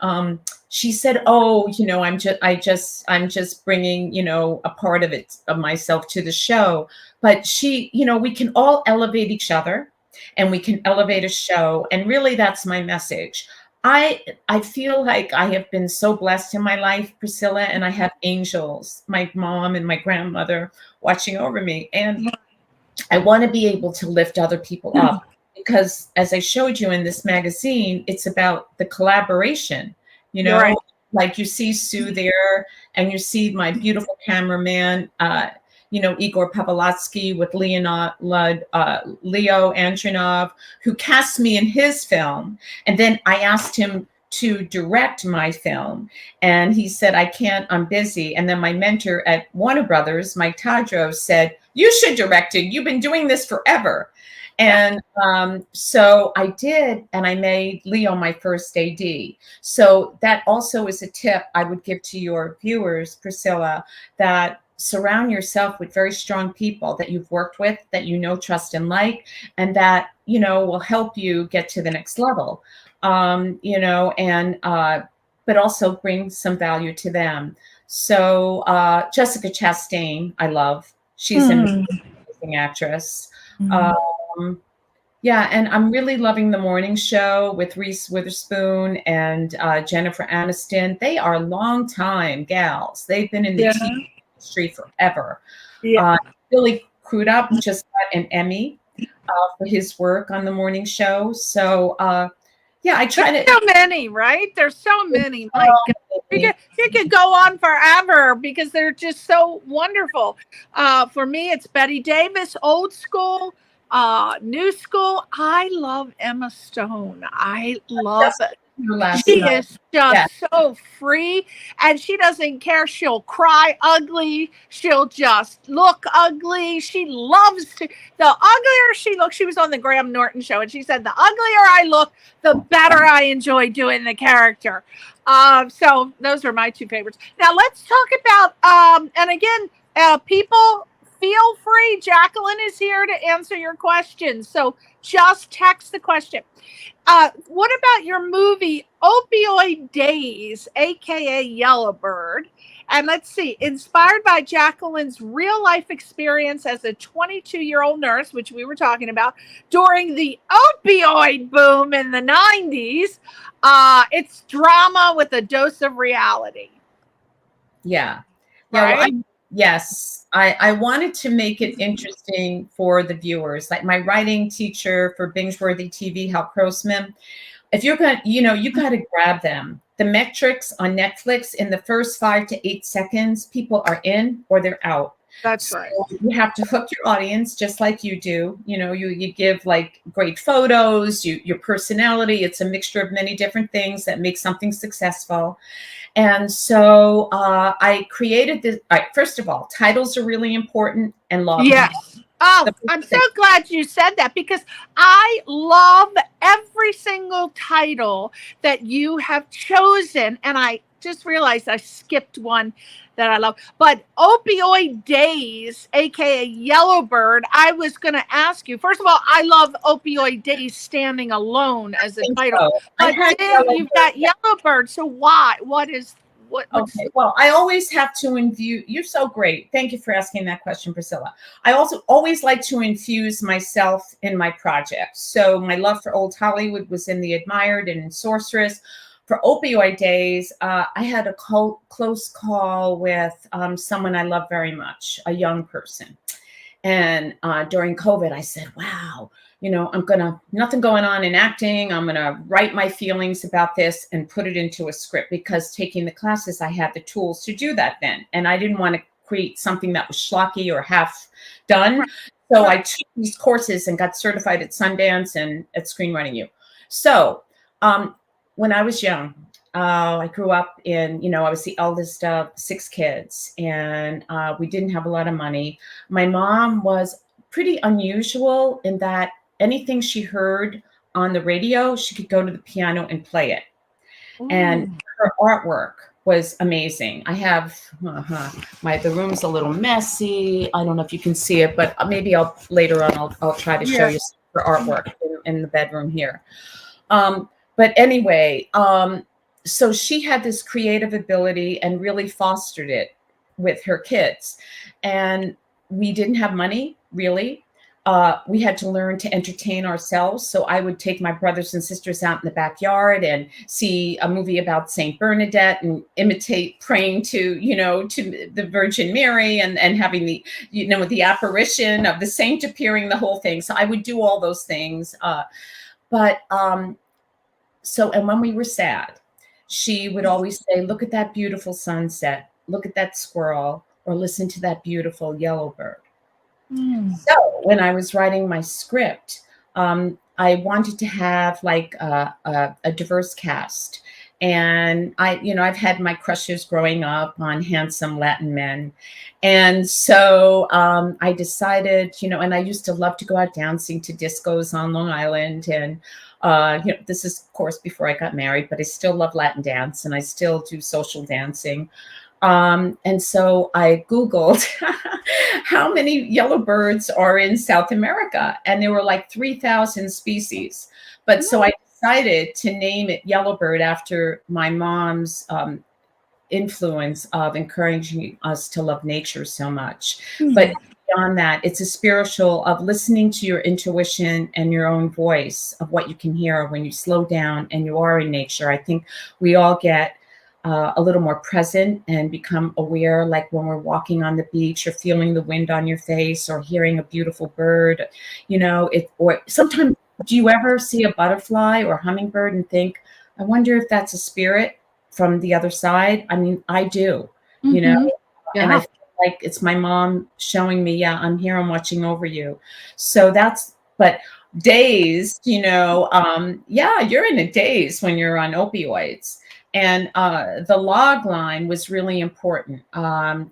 she said, "Oh, I'm just bringing, a part of myself to the show." But she, we can all elevate each other, and we can elevate a show, and really, that's my message. I feel like I have been so blessed in my life, Priscilla, and I have angels, my mom and my grandmother watching over me. And I want to be able to lift other people up because as I showed you in this magazine, it's about the collaboration, Right. Like you see Sue there and you see my beautiful cameraman, Igor Pavlotsky with Leo Andronov, who cast me in his film. And then I asked him to direct my film. And he said, "I can't, I'm busy." And then my mentor at Warner Brothers, Mike Tadros, said, "You should direct it. You've been doing this forever." And so I did, and I made Leo my first AD. So that also is a tip I would give to your viewers, Priscilla, that surround yourself with very strong people that you've worked with, that trust and like, and that, will help you get to the next level, but also bring some value to them. So Jessica Chastain, I love. She's an amazing actress. And I'm really loving the morning show with Reese Witherspoon and Jennifer Aniston. They are long-time gals. They've been in the TV industry forever. Billy Crudup just got an Emmy for his work on the morning show. So I try There's so many, right? There's so many. My God. You could go on forever because they're just so wonderful. For me, it's Betty Davis, old school, new school. I love Emma Stone. I love it. She is just so free, and she doesn't care. She'll cry ugly. She'll just look ugly. She loves to. The uglier she looks, she was on the Graham Norton show, and she said, "The uglier I look, the better I enjoy doing the character." So those are my two favorites. Now let's talk about. And again, people, feel free. Jacqueline is here to answer your questions. So just text the question. What about your movie Opioid Days, aka Yellowbird? And let's see, inspired by Jacqueline's real life experience as a 22-year-old nurse, which we were talking about, during the opioid boom in the 90s. It's drama with a dose of reality. Yeah. Right? Yes, I wanted to make it interesting for the viewers. Like my writing teacher for Binge-Worthy TV, Hal Grossman, if you're going to, you got to grab them. The metrics on Netflix in the first 5 to 8 seconds, people are in or they're out. That's right. You have to hook your audience just like you do. You give like great photos, your personality. It's a mixture of many different things that make something successful. And so I created this. First of all, titles are really important and log. Yes. Oh, I'm so glad you said that because I love every single title that you have chosen. And I just realized I skipped one that I love. But Opioid Days, aka Yellowbird, I was going to ask you. First of all, I love Opioid Days standing alone as a title. So. But then you've got Yellowbird. So why? What is Okay. Well, I always have to infuse. You're so great. Thank you for asking that question, Priscilla. I also always like to infuse myself in my projects. So my love for old Hollywood was in The Admired and in Sorceress. For Opioid Days, I had a close call with someone I love very much, a young person. And during COVID, I said, wow, nothing going on in acting. I'm going to write my feelings about this and put it into a script, because taking the classes, I had the tools to do that then. And I didn't want to create something that was schlocky or half done. So I took these courses and got certified at Sundance and at Screenwriting U. So when I was young, I grew up in, I was the eldest of 6 kids, and we didn't have a lot of money. My mom was pretty unusual in that anything she heard on the radio, she could go to the piano and play it. Ooh. And her artwork was amazing. I have the room's a little messy. I don't know if you can see it, but maybe later on I'll try to show you her artwork in the bedroom here. But anyway, so she had this creative ability and really fostered it with her kids. And we didn't have money, really. We had to learn to entertain ourselves. So I would take my brothers and sisters out in the backyard and see a movie about Saint Bernadette and imitate praying to the Virgin Mary and having the apparition of the saint appearing, the whole thing. So I would do all those things. And when we were sad, she would always say, look at that beautiful sunset, look at that squirrel, or listen to that beautiful yellow bird. So when I was writing my script, I wanted to have like a diverse cast. And I've had my crushes growing up on handsome Latin men. And so I decided, and I used to love to go out dancing to discos on Long Island. And this is, of course, before I got married, but I still love Latin dance and I still do social dancing. And so I Googled how many yellow birds are in South America. And there were like 3,000 species. But so I decided to name it Yellowbird after my mom's influence of encouraging us to love nature so much. But beyond that, it's a spiritual of listening to your intuition and your own voice of what you can hear when you slow down and you are in nature. I think we all get a little more present and become aware, like when we're walking on the beach or feeling the wind on your face or hearing a beautiful bird, or sometimes, do you ever see a butterfly or hummingbird and think, I wonder if that's a spirit from the other side? I mean, I do, and I feel like it's my mom showing me, I'm here, I'm watching over you. So but days, you're in a daze when you're on opioids. And the log line was really important.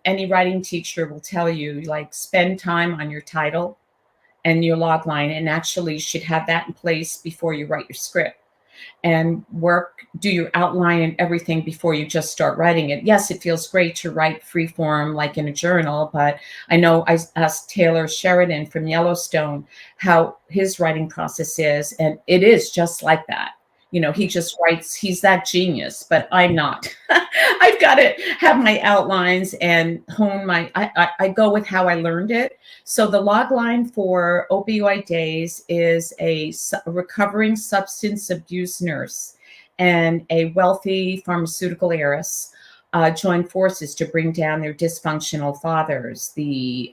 Any writing teacher will tell you, like, spend time on your title and your log line, and actually should have that in place before you write your script. And do your outline and everything before you just start writing it. Yes, it feels great to write free form like in a journal, but I know I asked Taylor Sheridan from Yellowstone how his writing process is, and it is just like that. He just writes, he's that genius, but I'm not. I've got to have my outlines and hone I go with how I learned it. So the log line for Opioid Days is a recovering substance abuse nurse and a wealthy pharmaceutical heiress join forces to bring down their dysfunctional fathers, the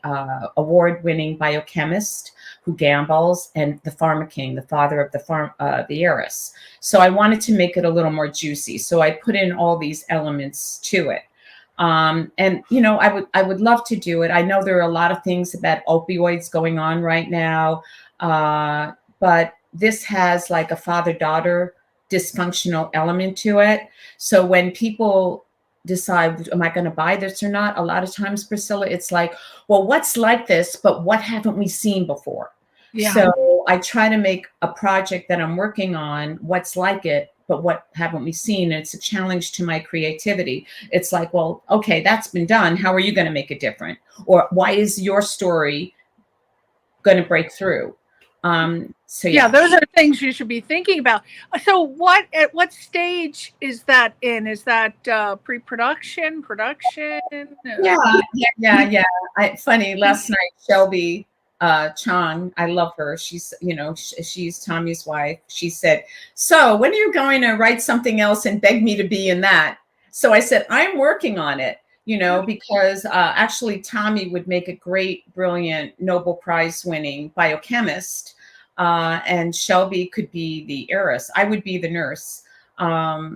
award-winning biochemist who gambles, and the pharma king, the father of the heiress. So I wanted to make it a little more juicy. So I put in all these elements to it. And I would love to do it. I know there are a lot of things about opioids going on right now, but this has like a father-daughter dysfunctional element to it. So when people decide, am I going to buy this or not? A lot of times, Priscilla, it's like, well, what's like this, but what haven't we seen before? Yeah. So I try to make a project that I'm working on, what's like it, but what haven't we seen? And it's a challenge to my creativity. It's like, well, okay, that's been done. How are you going to make it different? Or why is your story going to break through? So yeah, those are things you should be thinking about. So at what stage is that in? Is that pre-production, production? Yeah. Funny, last night, Shelby Chong, I love her. She's, she's Tommy's wife. She said, so when are you going to write something else and beg me to be in that? So I said, I'm working on it, because actually Tommy would make a great, brilliant Nobel Prize winning biochemist. And Shelby could be the heiress. I would be the nurse. Yeah,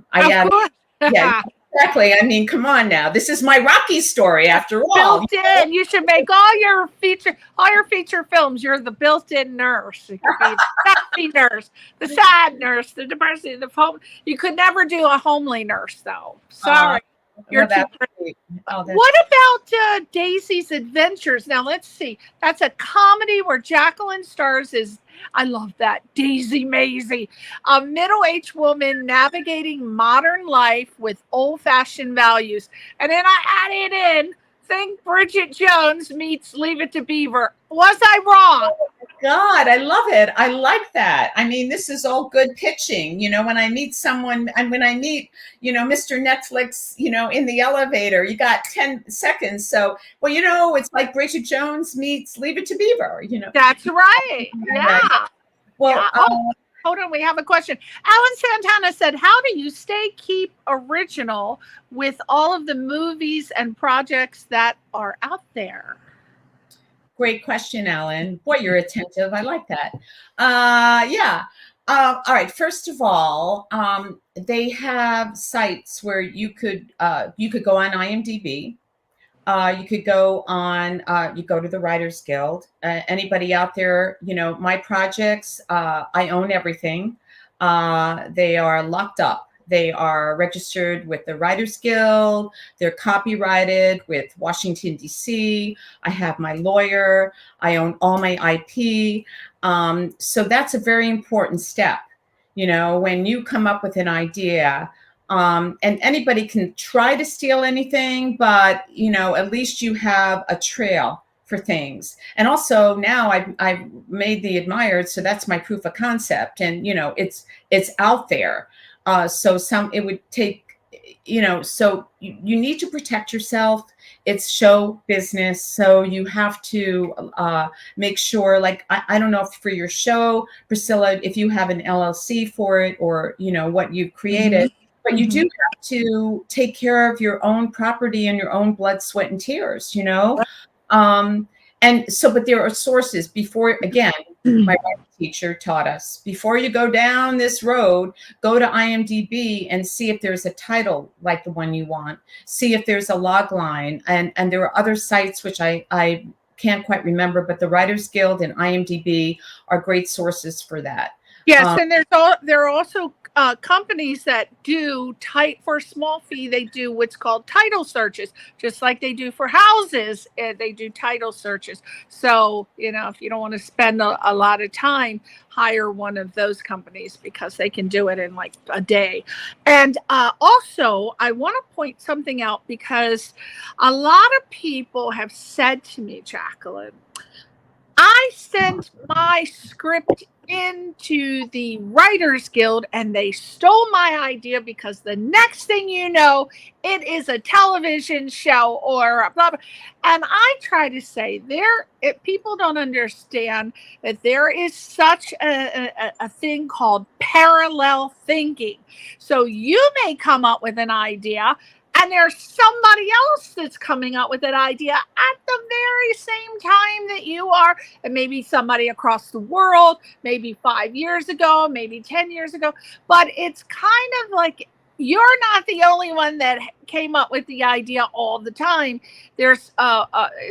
exactly. I mean, come on now. This is my Rocky story after all. Built in. You should make all your feature films. You're the built-in nurse. You could be the sexy nurse, the sad nurse, the depressing, the home. You could never do a homely nurse, though. Sorry. You're too pretty. What about Daisy's Adventures? Now, let's see. That's a comedy where Jacqueline stars as, I love that, Daisy Maisy, a middle-aged woman navigating modern life with old-fashioned values. And then I added in, think Bridget Jones meets Leave It to Beaver. Was I wrong? Oh my God, I love it. I like that. I mean, this is all good pitching. When I meet someone, and when I meet, Mr. Netflix, in the elevator, you got 10 seconds. So, well, it's like Bridget Jones meets Leave It to Beaver, That's right. Yeah. Well, hold on, we have a question. Alan Santana said, how do you keep original with all of the movies and projects that are out there? Great question, Alan. Boy, you're attentive. I like that. All right. First of all, they have sites where you could go on IMDb. You could go on, you go to the Writers Guild. Anybody out there, my projects, I own everything. They are locked up. They are registered with the Writers Guild. They're copyrighted with Washington, D.C. I have my lawyer. I own all my IP. So that's a very important step. When you come up with an idea, and anybody can try to steal anything, but, at least you have a trail for things. And also now I've made the admired. So that's my proof of concept. And, it's out there. So it would take, so you need to protect yourself. It's show business. So you have to make sure, like, I don't know if for your show, Priscilla, if you have an LLC for it or, what you've created, but you do have to take care of your own property and your own blood, sweat, and tears, And so, but there are sources before, again, my writing teacher taught us, before you go down this road, go to IMDb and see if there's a title like the one you want. See if there's a log line. And there are other sites, which I can't quite remember, but the Writers Guild and IMDb are great sources for that. Yes, and there are also companies that do for a small fee. They do what's called title searches, just like they do for houses. They do title searches. So if you don't want to spend a lot of time, hire one of those companies because they can do it in like a day. And also, I want to point something out because a lot of people have said to me, Jacqueline, I sent my script into the Writers Guild and they stole my idea because the next thing you know, it is a television show or blah, blah. And I try to say people don't understand that there is such a thing called parallel thinking. So you may come up with an idea and there's somebody else that's coming up with an idea at the very same time that you are. And maybe somebody across the world, maybe 5 years ago, maybe 10 years ago. But it's kind of like you're not the only one that came up with the idea all the time. There's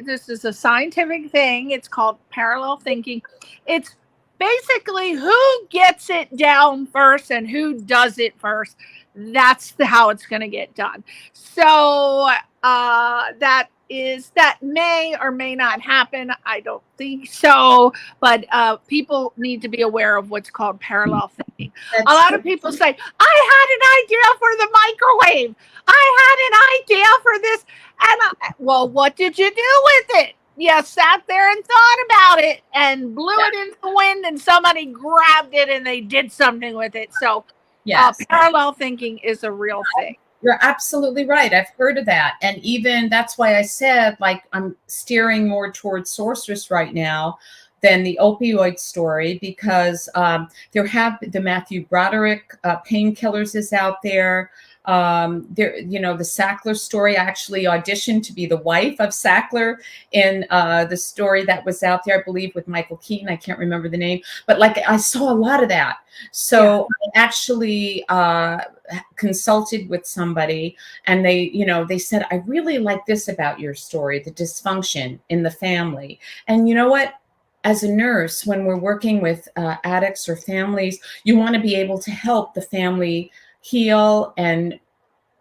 this is a scientific thing. It's called parallel thinking. It's basically who gets it down first and who does it first. That's how it's going to get done. So that may or may not happen. I don't think so. But people need to be aware of what's called parallel thinking. A lot of people say, I had an idea for the microwave. I had an idea for this. And well, what did you do with it? you sat there and thought about it and blew it into the wind, and somebody grabbed it and they did something with it. So parallel thinking is a real thing. You're absolutely right. I've heard of that. And even that's why I said, like, I'm steering more towards Sorceress right now than the opioid story, because there have the Matthew Broderick Painkillers is out there. There, you know, the Sackler story. I actually auditioned to be the wife of Sackler in the story that was out there, I believe, with Michael Keaton. I can't remember the name, but like I saw a lot of that. So I actually consulted with somebody, and they, you know, they said, I really like this about your story, the dysfunction in the family. And you know what? As a nurse, when we're working with addicts or families, you want to be able to help the family heal and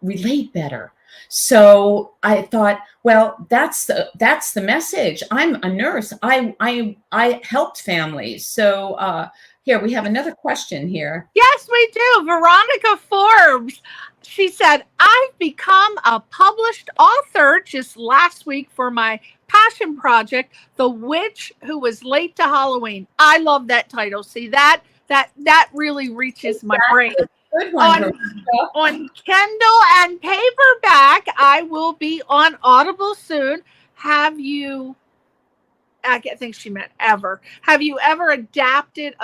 relate better. So I thought, well, that's the message. I'm a nurse. I helped families. So here we have another question here. Yes, we do. Veronica Forbes. She said, I've become a published author just last week for my passion project, The Witch Who Was Late to Halloween. I love that title. See, that really reaches my brain. Good one, on Kindle and paperback. I will be on Audible soon. I think she meant ever. Have you ever adapted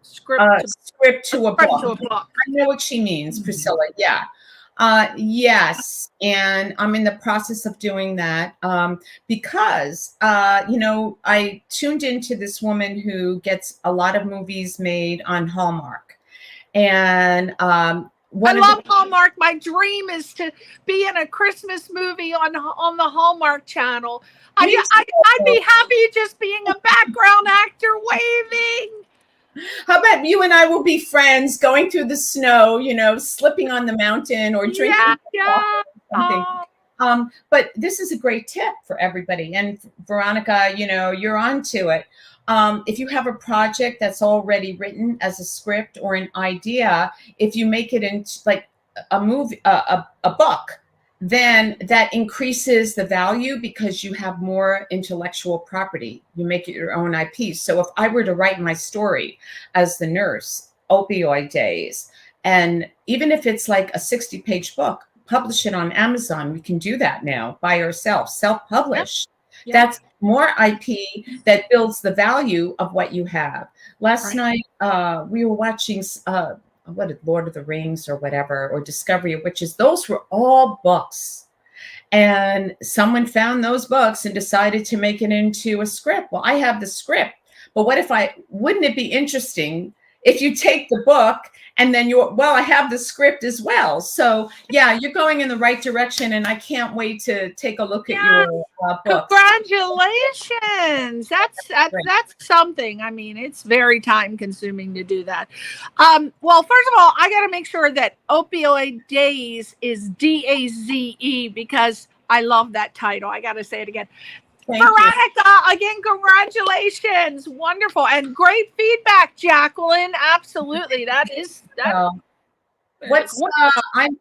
script to a book? I know what she means, Priscilla. Yeah. Yes. And I'm in the process of doing that because, you know, I tuned into this woman who gets a lot of movies made on Hallmark. And I love Hallmark. My dream is to be in a Christmas movie on the Hallmark Channel. I'd be happy just being a background actor waving. How about you and I will be friends going through the snow, you know, slipping on the mountain or drinking something. But this is a great tip for everybody. And Veronica, you know, you're on to it. If you have a project that's already written as a script or an idea, if you make it into like a movie, a book, then that increases the value because you have more intellectual property. You make it your own IP. So if I were to write my story as the nurse, opioid days, and even if it's like a 60-page book, publish it on Amazon. We can do that now by ourselves, self-publish. Yep. That's more IP that builds the value of what you have. Last night, we were watching Lord of the Rings or whatever, or Discovery of Witches. Those were all books. And someone found those books and decided to make it into a script. Well, I have the script, but wouldn't it be interesting if you take the book and then I have the script as well. So yeah, you're going in the right direction, and I can't wait to take a look at your book. Congratulations. That's something. I mean, it's very time consuming to do that. Well, first of all, I got to make sure that Opioid Days is DAZE, because I love that title. I got to say it again. Veronica, again, congratulations. Wonderful. And great feedback, Jacqueline. Absolutely. I'm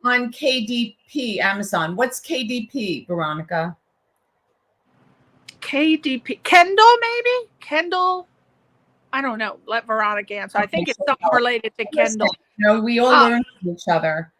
on KDP, Amazon. What's KDP, Veronica? KDP. Kendall, maybe? Kendall? I don't know. Let Veronica answer. I think it's something related to Kendall. No, we all learn from each other.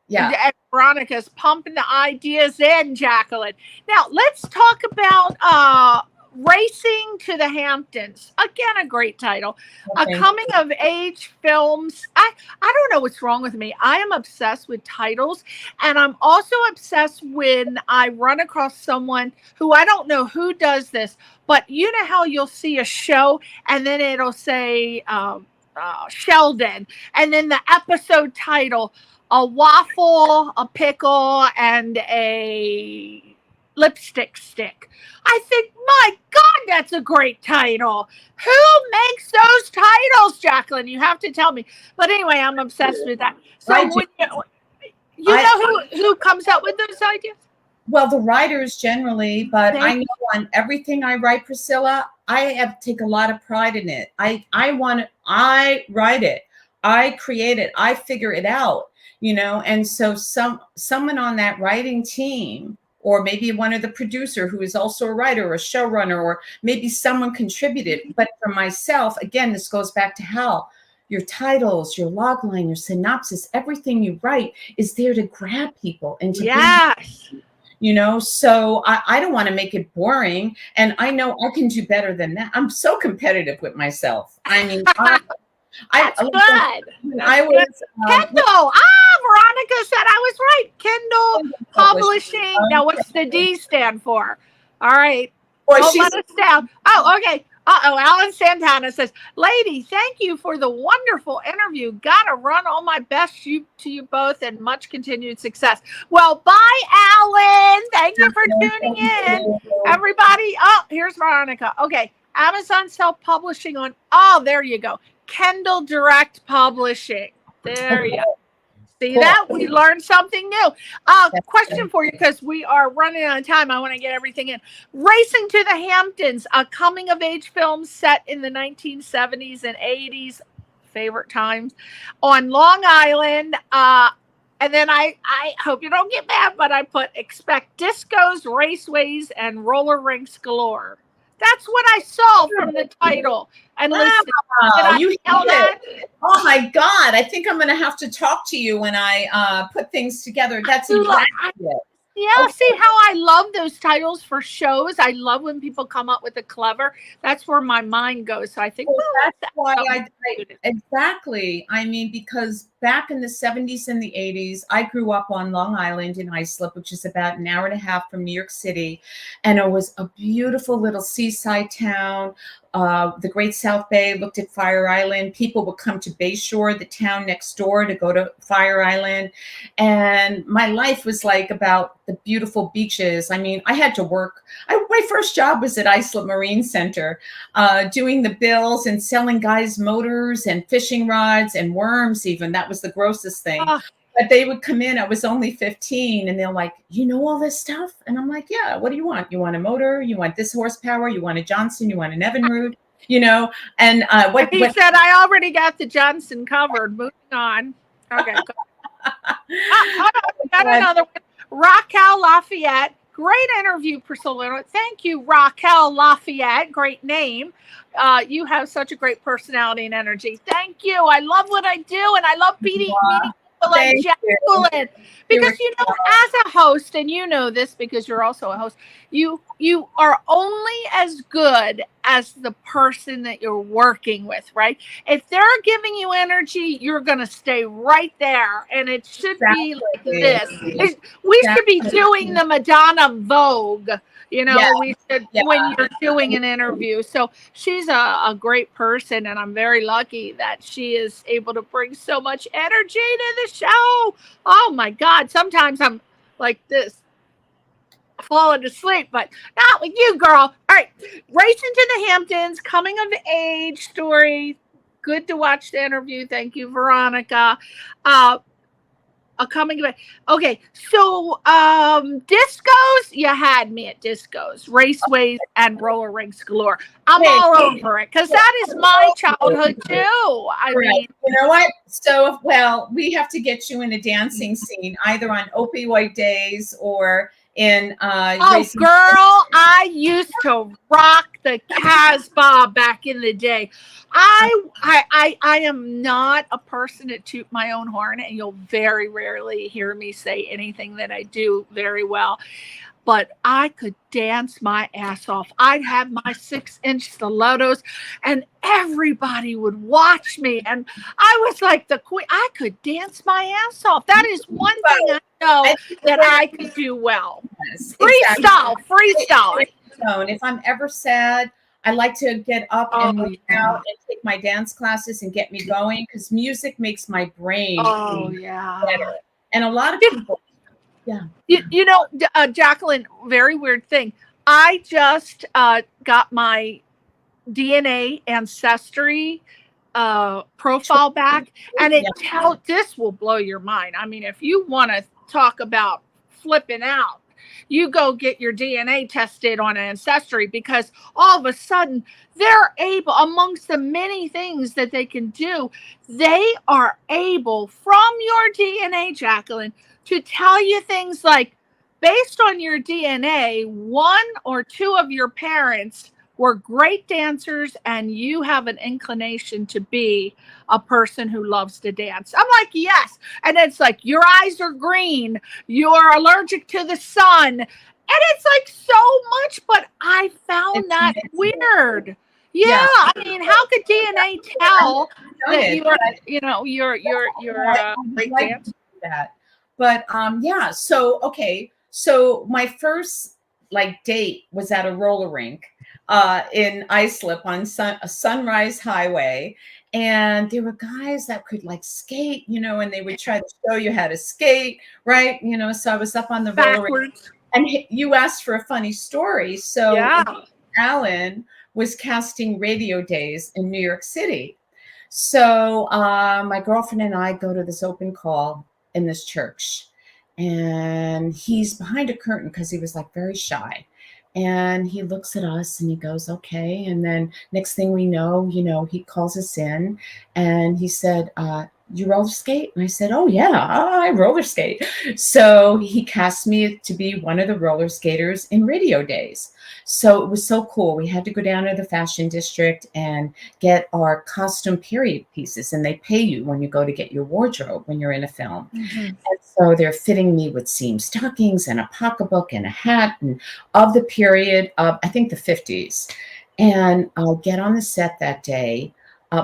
Yeah. And Veronica's pumping the ideas in, Jacqueline. Now, let's talk about Racing to the Hamptons. Again, a great title. A coming of age films. I don't know what's wrong with me. I am obsessed with titles, and I'm also obsessed when I run across someone who, I don't know who does this, but you know how you'll see a show and then it'll say Sheldon, and then the episode title, a waffle, a pickle, and a lipstick stick. I think, my God, that's a great title. Who makes those titles, Jacqueline? You have to tell me. But anyway, I'm obsessed with that. So you know who comes up with those ideas? Well, the writers generally, but I know on everything I write, Priscilla, I take a lot of pride in it. I write it, I create it, I figure it out. You know, and so someone on that writing team or maybe one of the producer who is also a writer or a showrunner, or maybe someone contributed. But for myself, again, this goes back to Hal. Your titles, your logline, your synopsis, everything you write is there to grab people and to yes. So I don't want to make it boring. And I know I can do better than that. I'm so competitive with myself. I mean, that's good. I was Kindle. Veronica said I was right. Kindle Publishing. Now, what's the D stand for? All right. Don't let us down. Oh, okay. Alan Santana says, lady, thank you for the wonderful interview. Gotta run. All my best to you both and much continued success. Well, bye, Alan. Thank you for tuning in. Everybody. Oh, here's Veronica. Okay. Amazon self-publishing on, there you go. Kindle Direct Publishing. There you go. See that? We learned something new. Question for you, because we are running out of time. I want to get everything in. Racing to the Hamptons, a coming-of-age film set in the 1970s and 80s, favorite times, on Long Island. And then I hope you don't get mad, but I put expect discos, raceways, and roller rinks galore. That's what I saw from the title. And listen, you that? Oh my God! I think I'm going to have to talk to you when I put things together. That's exactly it. Yeah, see how I love those titles for shows. I love when people come up with a clever. That's where my mind goes. So I think that's why I exactly. I mean, because back in the 70s and the 80s, I grew up on Long Island in Islip, which is about an hour and a half from New York City, and it was a beautiful little seaside town. The Great South Bay looked at Fire Island. People would come to Bayshore, the town next door, to go to Fire Island. And my life was like about the beautiful beaches. I mean, I had to work. My first job was at Islip Marine Center, doing the bills and selling guys motors and fishing rods and worms even. That was the grossest thing. But they would come in. I was only 15, and they're like, you know all this stuff? And I'm like, yeah, what do you want? You want a motor? You want this horsepower? You want a Johnson? You want an Evinrude? And he said, I already got the Johnson covered. Moving on. Okay. Got another one. Raquel Lafayette. Great interview, Priscilla. Thank you, Raquel Lafayette. Great name. You have such a great personality and energy. Thank you. I love what I do, and I love meeting like Jacqueline, because as a host, and you know this because you're also a host, you are only as good as the person that you're working with, right? If they're giving you energy, you're going to stay right there, and it should be like this. We should be doing the Madonna Vogue. We should when you're doing an interview. So she's a great person, and I'm very lucky that she is able to bring so much energy to the show. Oh my God. Sometimes I'm like this, falling asleep, but not with you, girl. All right. Racing to the Hamptons, coming of age story. Good to watch the interview. Thank you, Veronica. Okay, so discos, you had me at discos, raceways, and roller rinks galore. I'm all over it, because that is my childhood too. I mean, you know what? So, we have to get you in a dancing scene, either on Opioid days or in girl, I used to rock the Casbah back in the day. I am not a person to toot my own horn, and you'll very rarely hear me say anything that I do very well. But I could dance my ass off. I'd have my 6-inch stilettos, and everybody would watch me. And I was like the queen. I could dance my ass off. That is one thing I know that I could do well. Yes, freestyle. If I'm ever sad, I like to get up and move out and take my dance classes and get me going, because music makes my brain better. And a lot of people. Yeah. Jacqueline, very weird thing. I just got my DNA ancestry profile back, and this will blow your mind. I mean, if you want to talk about flipping out, you go get your DNA tested on Ancestry, because all of a sudden they're able, amongst the many things that they can do, they are able from your DNA, Jacqueline, to tell you things like based on your DNA, one or two of your parents were great dancers and you have an inclination to be a person who loves to dance. I'm like, yes. And it's like, your eyes are green. You're allergic to the sun. And it's like so much, but I found that weird. Yeah. I mean, how could DNA tell that you're a great dancer? But yeah, so okay. So my first like date was at a roller rink in Islip on Sunrise Highway. And there were guys that could like skate, you know, and they would try to show you how to skate, right? You know, so I was up on the roller rink. And you asked for a funny story. So Alan was casting radio days in New York City. So my girlfriend and I go to this open call in this church. And he's behind a curtain because he was like very shy. And he looks at us and he goes, okay. And then next thing we know, you know, he calls us in and he said, you roller skate? And I said, oh yeah, I roller skate. So he cast me to be one of the roller skaters in radio days. So it was so cool. We had to go down to the fashion district and get our costume period pieces. And they pay you when you go to get your wardrobe when you're in a film. And so they're fitting me with seam stockings and a pocketbook and a hat and of the period of, I think, the 50s. And I'll get on the set that day.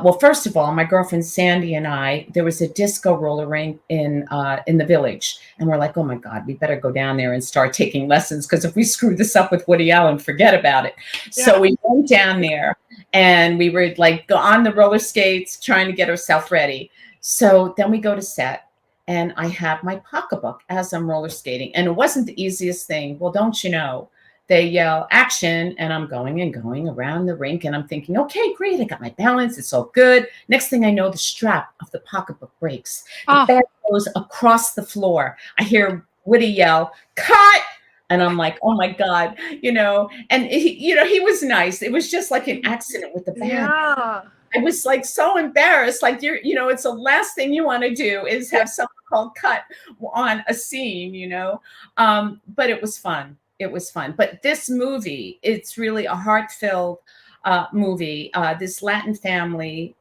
Well, first of all, my girlfriend Sandy and I, there was a disco roller rink in the village. And we're like, oh my God, we better go down there and start taking lessons. Because if we screw this up with Woody Allen, forget about it. Yeah. So we went down there and we were like go on the roller skates, trying to get ourselves ready. So then we go to set and I have my pocketbook as I'm roller skating. And it wasn't the easiest thing. Well, don't you know? They yell action and I'm going and going around the rink and I'm thinking, okay, great. I got my balance. It's all good. Next thing I know, the strap of the pocketbook breaks. The bag goes across the floor. I hear Woody yell, cut. And I'm like, oh my God, you know, and he was nice. It was just like an accident with the bag. Yeah. I was like so embarrassed. Like it's the last thing you want to do is have someone called cut on a scene, you know, but it was fun. It was fun. But this movie, it's really a heart-filled movie. This Latin family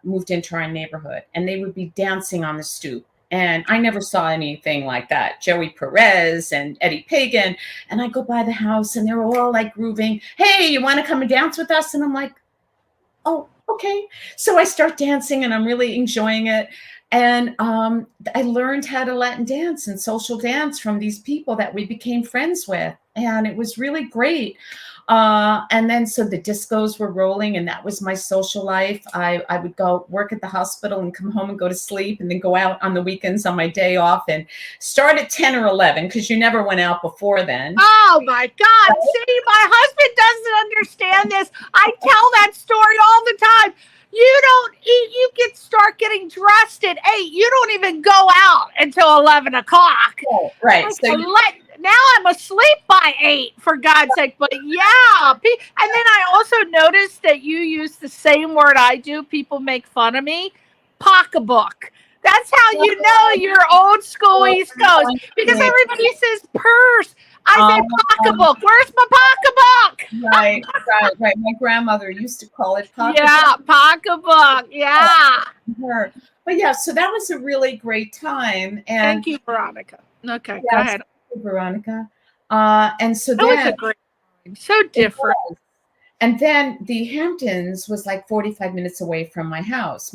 moved into our neighborhood and they would be dancing on the stoop. And I never saw anything like that. Joey Perez and Eddie Pagan. And I go by the house and they were all like grooving. Hey, you want to come and dance with us? And I'm like, oh, okay. So I start dancing and I'm really enjoying it. And I learned how to Latin dance and social dance from these people that we became friends with. And it was really great. And then so the discos were rolling and that was my social life. I would go work at the hospital and come home and go to sleep and then go out on the weekends on my day off and start at 10 or 11 because you never went out before then. Oh my God. Right? See, my husband doesn't understand this. I tell that story all the time. You don't eat, you start getting dressed at 8. You don't even go out until 11 o'clock. Oh, right. Like, so now I'm asleep by 8, for God's sake. But yeah. And then I also noticed that you use the same word I do. People make fun of me. Pocketbook. That's how you know you're old school East Coast. Because everybody says purse. I say pocketbook. Where's my pocketbook? Right. My grandmother used to call it pocketbook. Yeah, pocketbook. Yeah. But yeah, so that was a really great time. And thank you, Veronica. Okay, go ahead. Thank you, Veronica. And so that was a great time. So different. And then the Hamptons was like 45 minutes away from my house.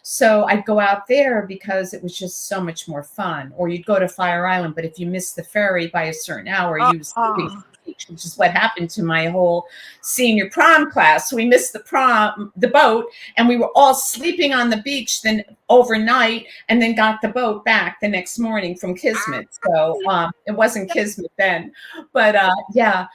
So I'd go out there because it was just so much more fun. Or you'd go to Fire Island, but if you missed the ferry by a certain hour, you was leaving the beach, which is what happened to my whole senior prom class. So we missed the boat, and we were all sleeping on the beach then overnight, and then got the boat back the next morning from Kismet. So it wasn't Kismet then, but yeah.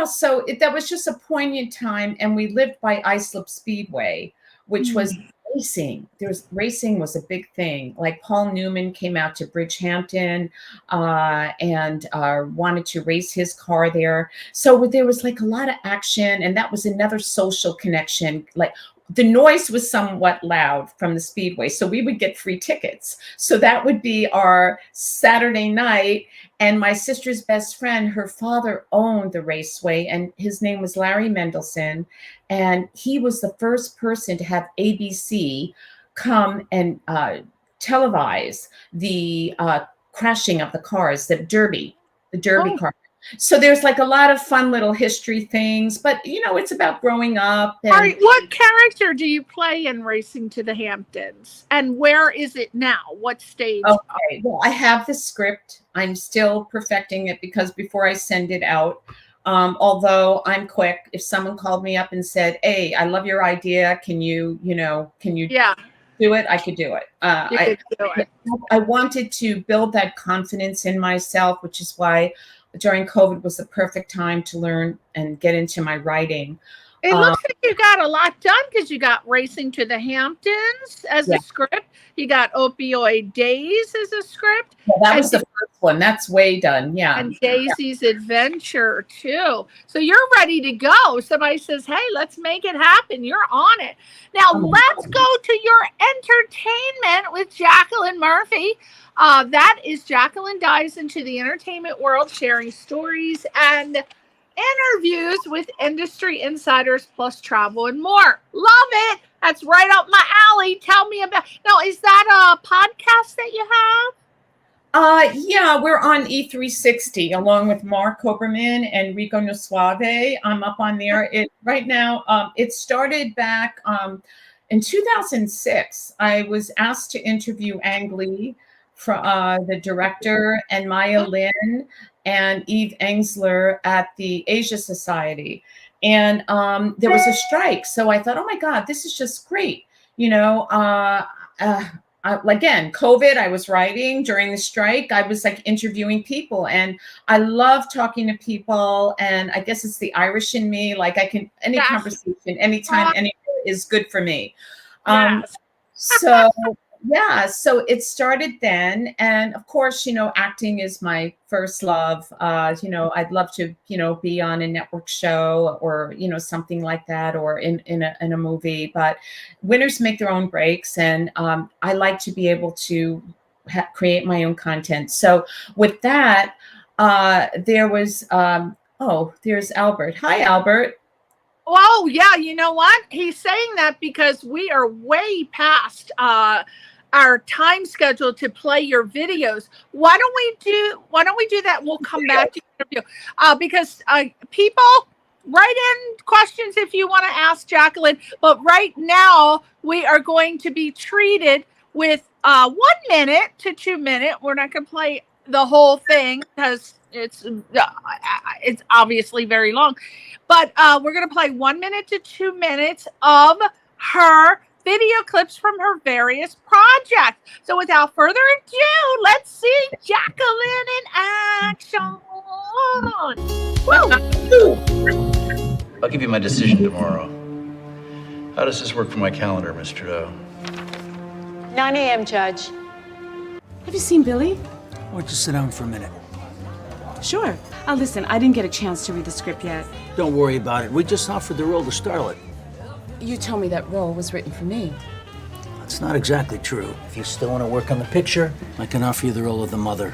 So that was just a poignant time, and we lived by Islip Speedway, which was racing. Racing was a big thing. Like Paul Newman came out to Bridgehampton and wanted to race his car there. So there was like a lot of action, and that was another social connection. Like the noise was somewhat loud from the Speedway. So we would get free tickets. So that would be our Saturday night. And my sister's best friend, her father owned the raceway, and his name was Larry Mendelson. And he was the first person to have ABC come and televise the crashing of the cars, the Derby car. So there's like a lot of fun little history things, but it's about growing up. And all right, what character do you play in Racing to the Hamptons, and where is it now? What stage? Okay, well, I have the script. I'm still perfecting it because before I send it out, although I'm quick, if someone called me up and said, "Hey, I love your idea. Can you do it?" I could do it. I wanted to build that confidence in myself, which is why during COVID was the perfect time to learn and get into my writing. It looks like you got a lot done because you got Racing to the Hamptons as a script. You got Opioid Days as a script. Well, that was the first one. That's way done. Yeah. And Daisy's Adventure too. So you're ready to go. Somebody says, "Hey, let's make it happen." You're on it. Now let's go to your entertainment with Jacqueline Murphy. That is Jacqueline dives into the entertainment world, sharing stories and interviews with industry insiders, plus travel and more. Love it. That's right up my alley. Tell me about. Now, is that a podcast that you have? Yeah, we're on E360 along with Mark Koberman and Rico Nosuave. I'm up on there. Right now. It started back in 2006. I was asked to interview Ang Lee, the director, and Maya Lin and Eve Engsler at the Asia Society. And there was a strike. So I thought, oh my God, this is just great. Again, COVID, I was writing during the strike. I was like interviewing people, and I love talking to people. And I guess it's the Irish in me. Like any conversation, anytime, anywhere is good for me. So it started then. And of course, acting is my first love. I'd love to, be on a network show or, something like that, or in a movie, but winners make their own breaks. And I like to be able to create my own content. So with that, there was, there's Albert. Hi, Albert. Oh, yeah. You know what? He's saying that because we are way past our time schedule to play your videos. Why don't we do that? We'll come back to the interview because people write in questions if you want to ask Jacqueline. But right now we are going to be treated with 1 minute to 2 minute. We're not going to play the whole thing because it's obviously very long. But we're going to play 1 minute to 2 minutes of her video clips from her various projects. So without further ado, let's see Jacqueline in action. I'll give you my decision tomorrow. How does this work for my calendar, Miss Trudeau? 9 a.m., Judge. Have you seen Billy? Or just sit down for a minute. Sure. Listen, I didn't get a chance to read the script yet. Don't worry about it. We just offered the role to Starlet. You told me that role was written for me. That's not exactly true. If you still want to work on the picture, I can offer you the role of the mother.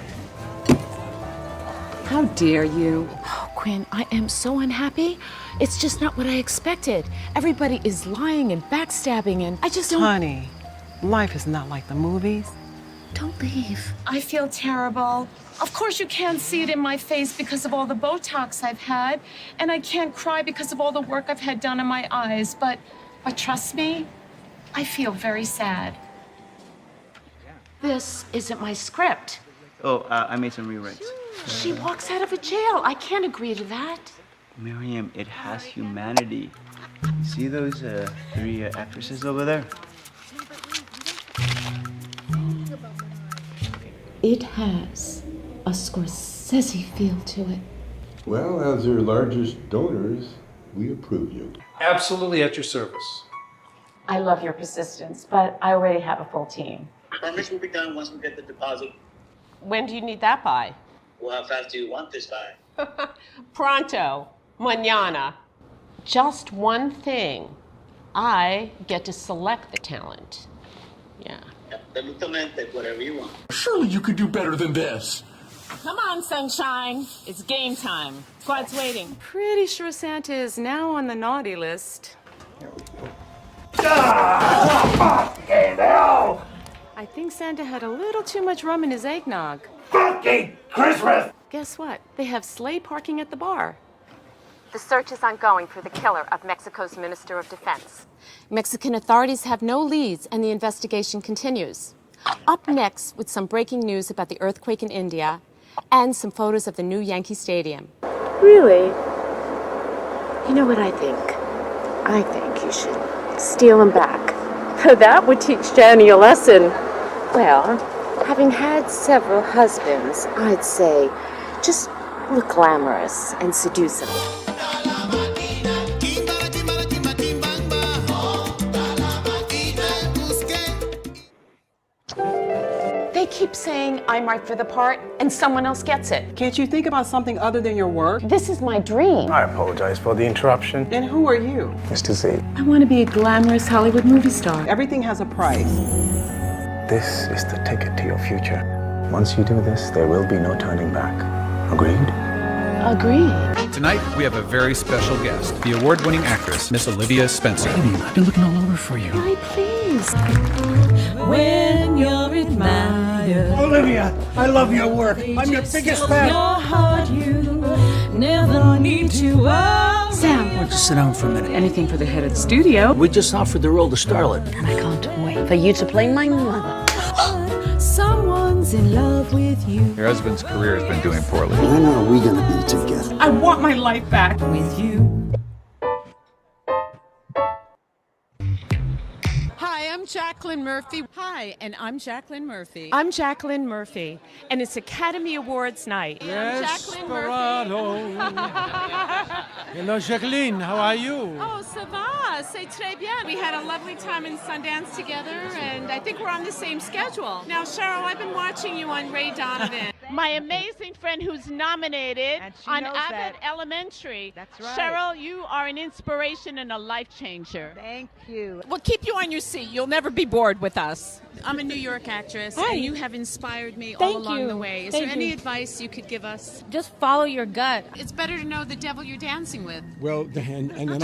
How dare you? Oh, Quinn, I am so unhappy. It's just not what I expected. Everybody is lying and backstabbing, and I just don't... Honey, life is not like the movies. Don't leave. I feel terrible. Of course you can't see it in my face because of all the Botox I've had, and I can't cry because of all the work I've had done in my eyes, but trust me, I feel very sad. This isn't my script. Oh, I made some rewrites. She walks out of a jail. I can't agree to that. Miriam, it has humanity. See those 3 actresses over there? It has a Scorsese feel to it. Well, as their largest donors, we approve you. Absolutely at your service. I love your persistence, but I already have a full team. Permits will be done once we get the deposit. When do you need that by? Well, how fast do you want this by? Pronto. Mañana. Just one thing. I get to select the talent. Yeah. Whatever you want. Surely you could do better than this. Come on, sunshine. It's game time. Squad's waiting. Pretty sure Santa is now on the naughty list. Fucking hell! I think Santa had a little too much rum in his eggnog. Fucking Christmas! Guess what? They have sleigh parking at the bar. The search is ongoing for the killer of Mexico's Minister of Defense. Mexican authorities have no leads, and the investigation continues. Up next, with some breaking news about the earthquake in India and some photos of the new Yankee Stadium. Really? You know what I think? I think you should steal him back. That would teach Danny a lesson. Well, having had several husbands, I'd say just look glamorous and seduce him. They keep saying I'm right for the part and someone else gets it. Can't you think about something other than your work? This is my dream. I apologize for the interruption. And who are you? Mr. Z. I want to be a glamorous Hollywood movie star. Everything has a price. This is the ticket to your future. Once you do this, there will be no turning back. Agreed? Agreed. Tonight, we have a very special guest, the award-winning actress, Miss Olivia Spencer. I've been looking all over for you. Hi, please. When you're admired, Olivia, I love your work. I'm your biggest fan. your heart you never need to worry. Sam. Why don't you sit down for a minute? Anything for the head of the studio. We just offered the role to Starlet. And I can't wait for you to play my mother. Someone's in love with you. Your husband's career has been doing poorly. When are we gonna be together? I want my life back. With you. Hi, I'm Jacqueline Murphy. Hi, and I'm Jacqueline Murphy. I'm Jacqueline Murphy, and it's Academy Awards night. I'm Jacqueline Murphy. Hello, Jacqueline. How are you? Oh, ça va, c'est très bien. We had a lovely time in Sundance together, and I think we're on the same schedule. Now, Cheryl, I've been watching you on Ray Donovan. My amazing friend who's nominated on Abbott Elementary. That's right. Cheryl, you are an inspiration and a life changer. Thank you. We'll keep you on your seat. You'll never be bored with us. I'm a New York actress, and you have inspired me all along the way. Is there any advice you could give us? Just follow your gut. It's better to know the devil you're dancing with. Well, and in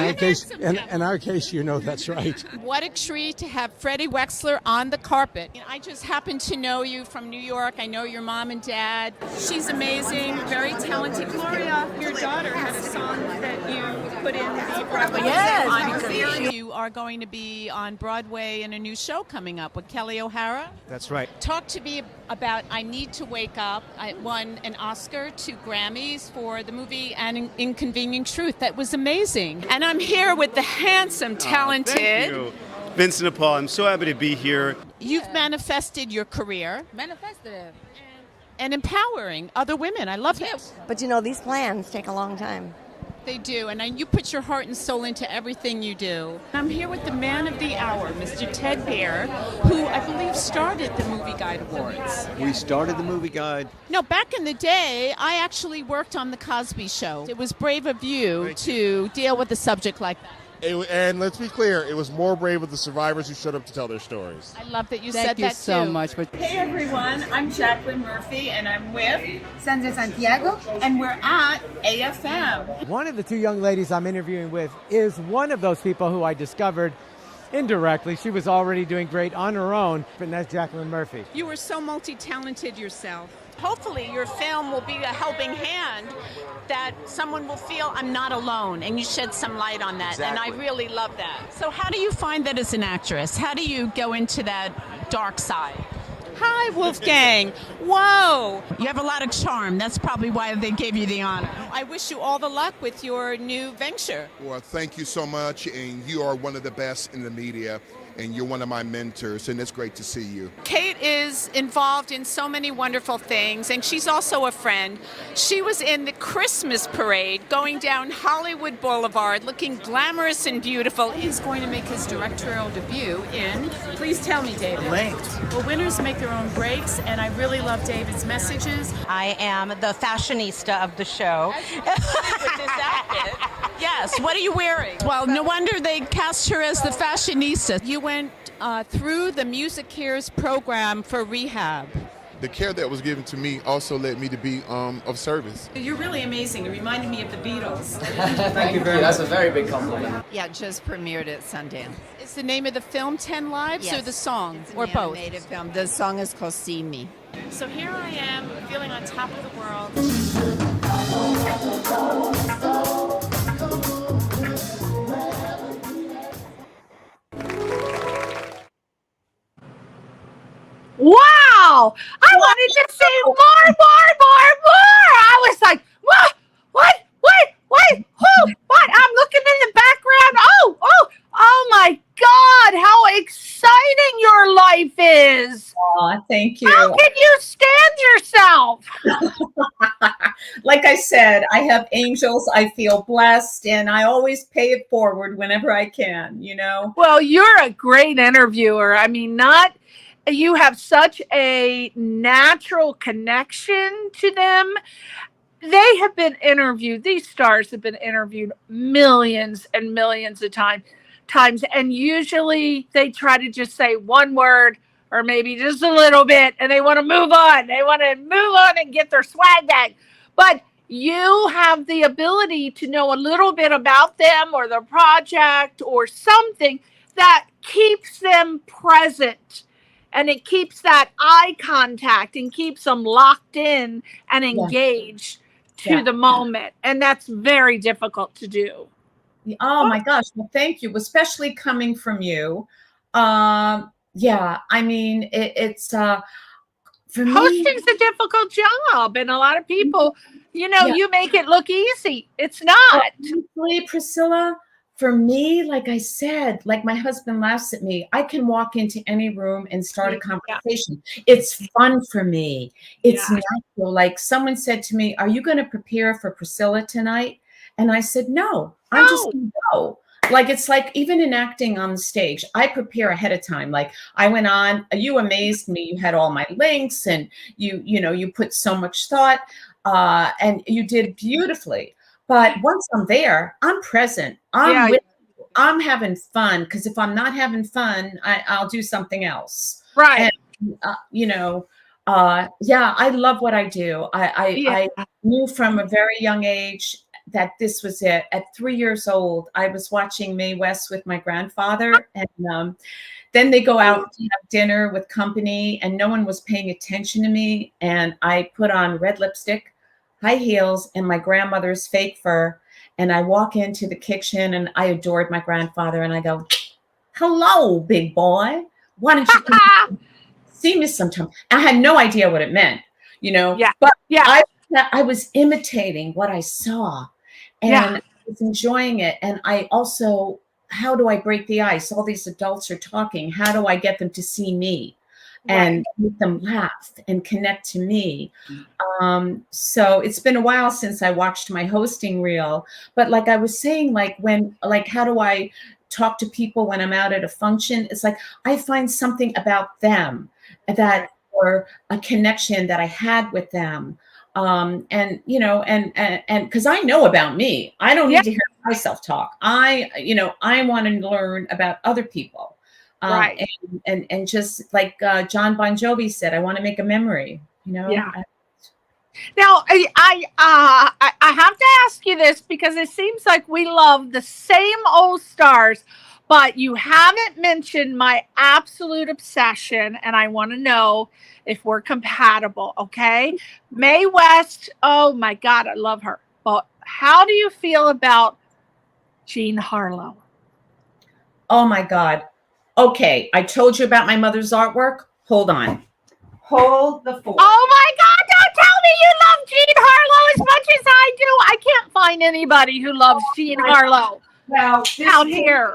our case, you know that's right. What a treat to have Freddie Wexler on the carpet. I just happen to know you from New York. I know your mom and dad. She's amazing, very talented. Gloria, your daughter had a song that you put in the Broadway. Yes, you are going to be on Broadway in a new show coming up with Kelly O'Hara. That's right. Talk to me about I Need to Wake Up. I won an Oscar, 2 Grammys for the movie An Inconvenient Truth. That was amazing. And I'm here with the handsome, talented... Thank you. Vincent Paul, I'm so happy to be here. You've manifested your career. Manifested it. And empowering other women. I love that. But you know, these plans take a long time. They do, and you put your heart and soul into everything you do. I'm here with the man of the hour, Mr. Ted Baer, who I believe started the Movie Guide Awards. We started the Movie Guide. No, back in the day, I actually worked on The Cosby Show. It was brave of you to deal with a subject like that. And let's be clear, it was more brave with the survivors who showed up to tell their stories. I love that you said that too. Thank you so much. Hey everyone, I'm Jacqueline Murphy and I'm with Sandra Santiago. and we're at AFM. One of the 2 young ladies I'm interviewing with is one of those people who I discovered indirectly. She was already doing great on her own, and that's Jacqueline Murphy. You were so multi-talented yourself. Hopefully your film will be a helping hand that someone will feel I'm not alone, and you shed some light on that. Exactly. And I really love that. So how do you find that as an actress? How do you go into that dark side? Hi, Wolfgang. Whoa. You have a lot of charm. That's probably why they gave you the honor. I wish you all the luck with your new venture. Well, thank you so much, and you are one of the best in the media, and you're one of my mentors, and it's great to see you. Kate is involved in so many wonderful things, and she's also a friend. She was in the Christmas parade going down Hollywood Boulevard looking glamorous and beautiful. He's going to make his directorial debut in, please tell me, David. Linked. Well, winners make their own breaks, and I really love David's messages. I am the fashionista of the show. With this outfit. Yes. What are you wearing? Well, no wonder they cast her as the fashionista. You went through the Music Cares program for rehab. The care that was given to me also led me to be of service. You're really amazing. It reminded me of the Beatles. Thank you very much. That's a very big compliment. Yeah, just premiered at Sundance. Is the name of the film 10 Lives or the song? It's or an both? animated film. The song is called See Me. So here I am, feeling on top of the world. Wow! I wanted to see more. I was like, what? Who? What? I'm looking in the background. Oh my God! How exciting your life is! Aw, thank you. How can you stand yourself? Like I said, I have angels. I feel blessed, and I always pay it forward whenever I can. Well, you're a great interviewer. I mean, you have such a natural connection to them. They have been interviewed. These stars have been interviewed millions and millions of times. And usually they try to just say one word or maybe just a little bit, and they want to move on. They want to move on and get their swag back. But you have the ability to know a little bit about them or the project or something that keeps them present. And it keeps that eye contact and keeps them locked in and engaged to the moment. And that's very difficult to do. Oh my gosh. Well, thank you. Especially coming from you. I mean, it's for me. Hosting's a difficult job. And a lot of people, you make it look easy. It's not. Honestly, Priscilla, for me, like I said, like my husband laughs at me, I can walk into any room and start a conversation. It's fun for me. It's natural. Like someone said to me, are you going to prepare for Priscilla tonight? And I said, no, I'm just going to go. Like, it's like even in acting on the stage, I prepare ahead of time. Like I went on, you amazed me. You had all my links and you put so much thought and you did beautifully. But once I'm there, I'm present. I'm having fun, because if I'm not having fun, I'll do something else. Right. And, I love what I do. I knew from a very young age that this was it. At 3 years old, I was watching Mae West with my grandfather, and then they go out to have dinner with company, and no one was paying attention to me. And I put on red lipstick, high heels, and my grandmother's fake fur. And I walk into the kitchen, and I adored my grandfather. And I go, hello, big boy. Why don't you come see me sometime? I had no idea what it meant, But I was imitating what I saw. And I was enjoying it. And I also, how do I break the ice? All these adults are talking. How do I get them to see me? And make them laugh and connect to me. So it's been a while since I watched my hosting reel, but like I was saying, how do I talk to people when I'm out at a function? It's like, I find something about them or a connection that I had with them. And because I know about me, I don't need to hear myself talk. I want to learn about other people. And just like John Bon Jovi said, I want to make a memory, Now, I have to ask you this, because it seems like we love the same old stars, but you haven't mentioned my absolute obsession, and I want to know if we're compatible, okay? Mae West, oh my God, I love her. But how do you feel about Jean Harlow? Oh my God. Okay, I told you about my mother's artwork. Hold on. Hold the fort. Oh my God, don't tell me you love Jean Harlow as much as I do. I can't find anybody who loves Jean Harlow out here.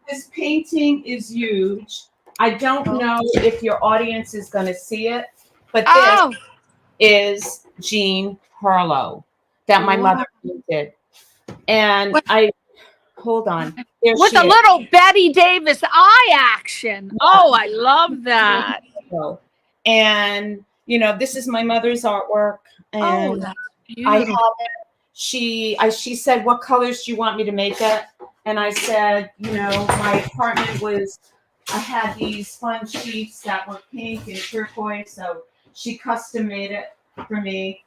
This painting is huge. I don't know if your audience is going to see it, but this is Jean Harlow that my mother painted. And hold on. With a little Betty Davis eye action. Oh, I love that. And, this is my mother's artwork. And that's I have it. she said, "What colors do you want me to make it?" And I said, you know, my apartment was, I had these sponge sheets that were pink and turquoise, so she custom made it for me.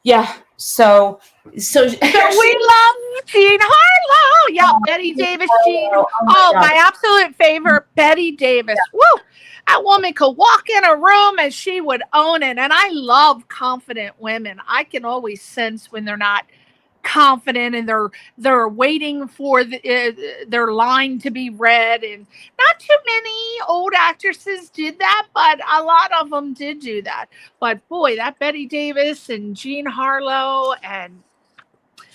Yeah, so we love Jean Harlow. Yeah, Betty Davis, Jean. Oh, my absolute favorite, Betty Davis. Woo! That woman could walk in a room and she would own it. And I love confident women. I can always sense when they're not confident and they're waiting for their line to be read. And not too many old actresses did that, but a lot of them did do that. But boy, that Betty Davis and Jean Harlow and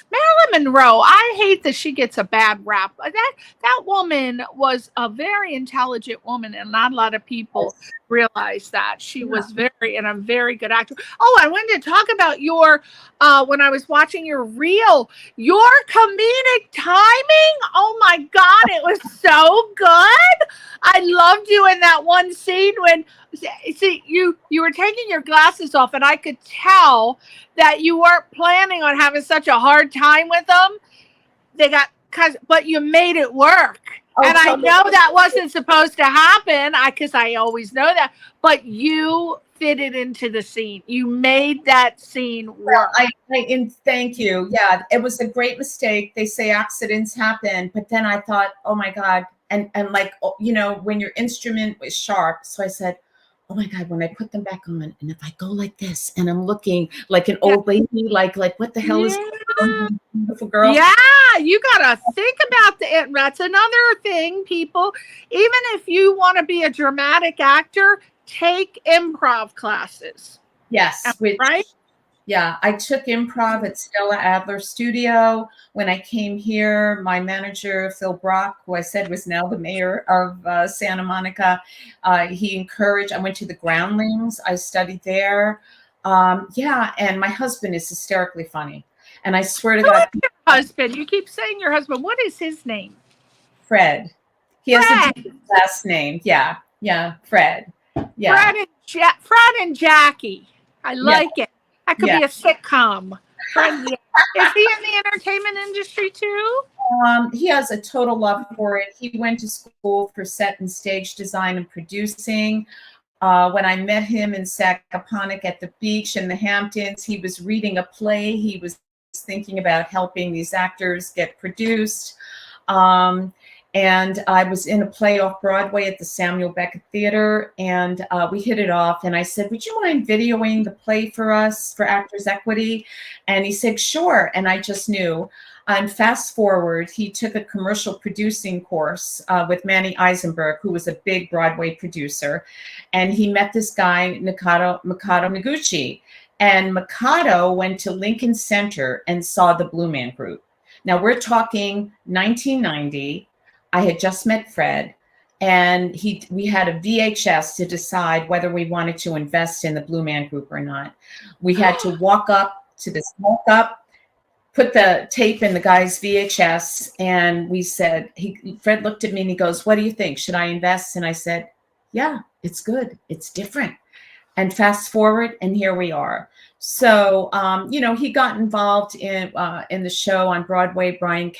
Marilyn Monroe, I hate that she gets a bad rap. That woman was a very intelligent woman, and not a lot of people realize that. She was a very good actor. Oh, I wanted to talk about your, when I was watching your reel, your comedic timing. Oh my God, it was so good. I loved you in that one scene when, see, you were taking your glasses off, and I could tell that you weren't planning on having such a hard time with them. But you made it work. And I know that wasn't supposed to happen, because I always know that, but you fit it into the scene. You made that scene work. And thank you. Yeah, it was a great mistake. They say accidents happen, but then I thought, oh my God. And like, you know, when your instrument was sharp. So I said, oh my God, when I put them back on, and if I go like this and I'm looking like an old lady, like what the hell is this beautiful girl? Yeah, you got to think about that's another thing, people. Even if you want to be a dramatic actor, take improv classes. Yes. Right? Yeah, I took improv at Stella Adler Studio. When I came here, my manager, Phil Brock, who I said was now the mayor of Santa Monica, he encouraged, I went to the Groundlings. I studied there. Yeah, and my husband is hysterically funny. And I swear to God. Who is your husband? You keep saying your husband. What is his name? Fred. He has a different last name. Yeah, Fred. Yeah. Fred and Jackie. I like it. That could be a sitcom. Is he in the entertainment industry too? He has a total love for it. He went to school for set and stage design and producing. When I met him in Sacaponic at the beach in the Hamptons, he was reading a play. He was thinking about helping these actors get produced. And I was in a play off Broadway at the Samuel Beckett Theater, and we hit it off. And I said, would you mind videoing the play for us for Actors Equity? And he said, sure. And I just knew. And fast forward, he took a commercial producing course with Manny Eisenberg, who was a big Broadway producer. And he met this guy, Mikado Noguchi. And Mikado went to Lincoln Center and saw the Blue Man Group. Now we're talking 1990. I had just met Fred, and we had a VHS to decide whether we wanted to invest in the Blue Man Group or not. We had to walk up to this walk-up, put the tape in the guy's VHS, and we said, Fred looked at me and he goes, what do you think? Should I invest? And I said, yeah, it's good. It's different. And fast forward, and here we are. So, you know, he got involved in the show on Broadway, Bryan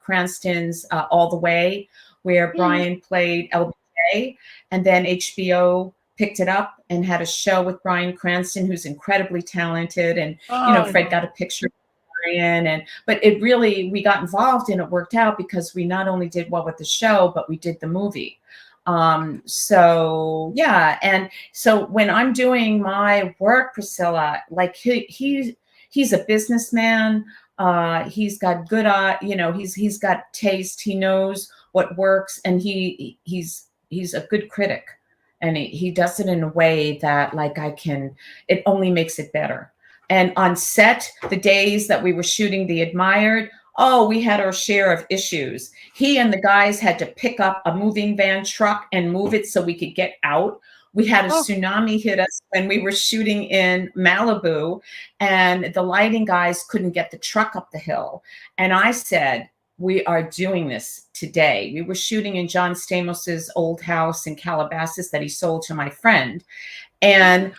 Cranston's All the Way, where Bryan played LBJ, and then HBO picked it up and had a show with Bryan Cranston, who's incredibly talented. And, you know, Fred got a picture of Bryan, but it really, we got involved and it worked out because we not only did well with the show, but we did the movie. So yeah. And so when I'm doing my work, Priscilla, like he's a businessman. He's got good, you know, he's got taste. He knows what works, and he's a good critic, and he does it in a way that like it only makes it better. And on set, the days that we were shooting The Admired, oh, we had our share of issues. He and the guys had to pick up a moving van truck and move it so we could get out. We had a tsunami hit us when we were shooting in Malibu, and the lighting guys couldn't get the truck up the hill. And I said, we are doing this today. We were shooting in John Stamos's old house in Calabasas that he sold to my friend. And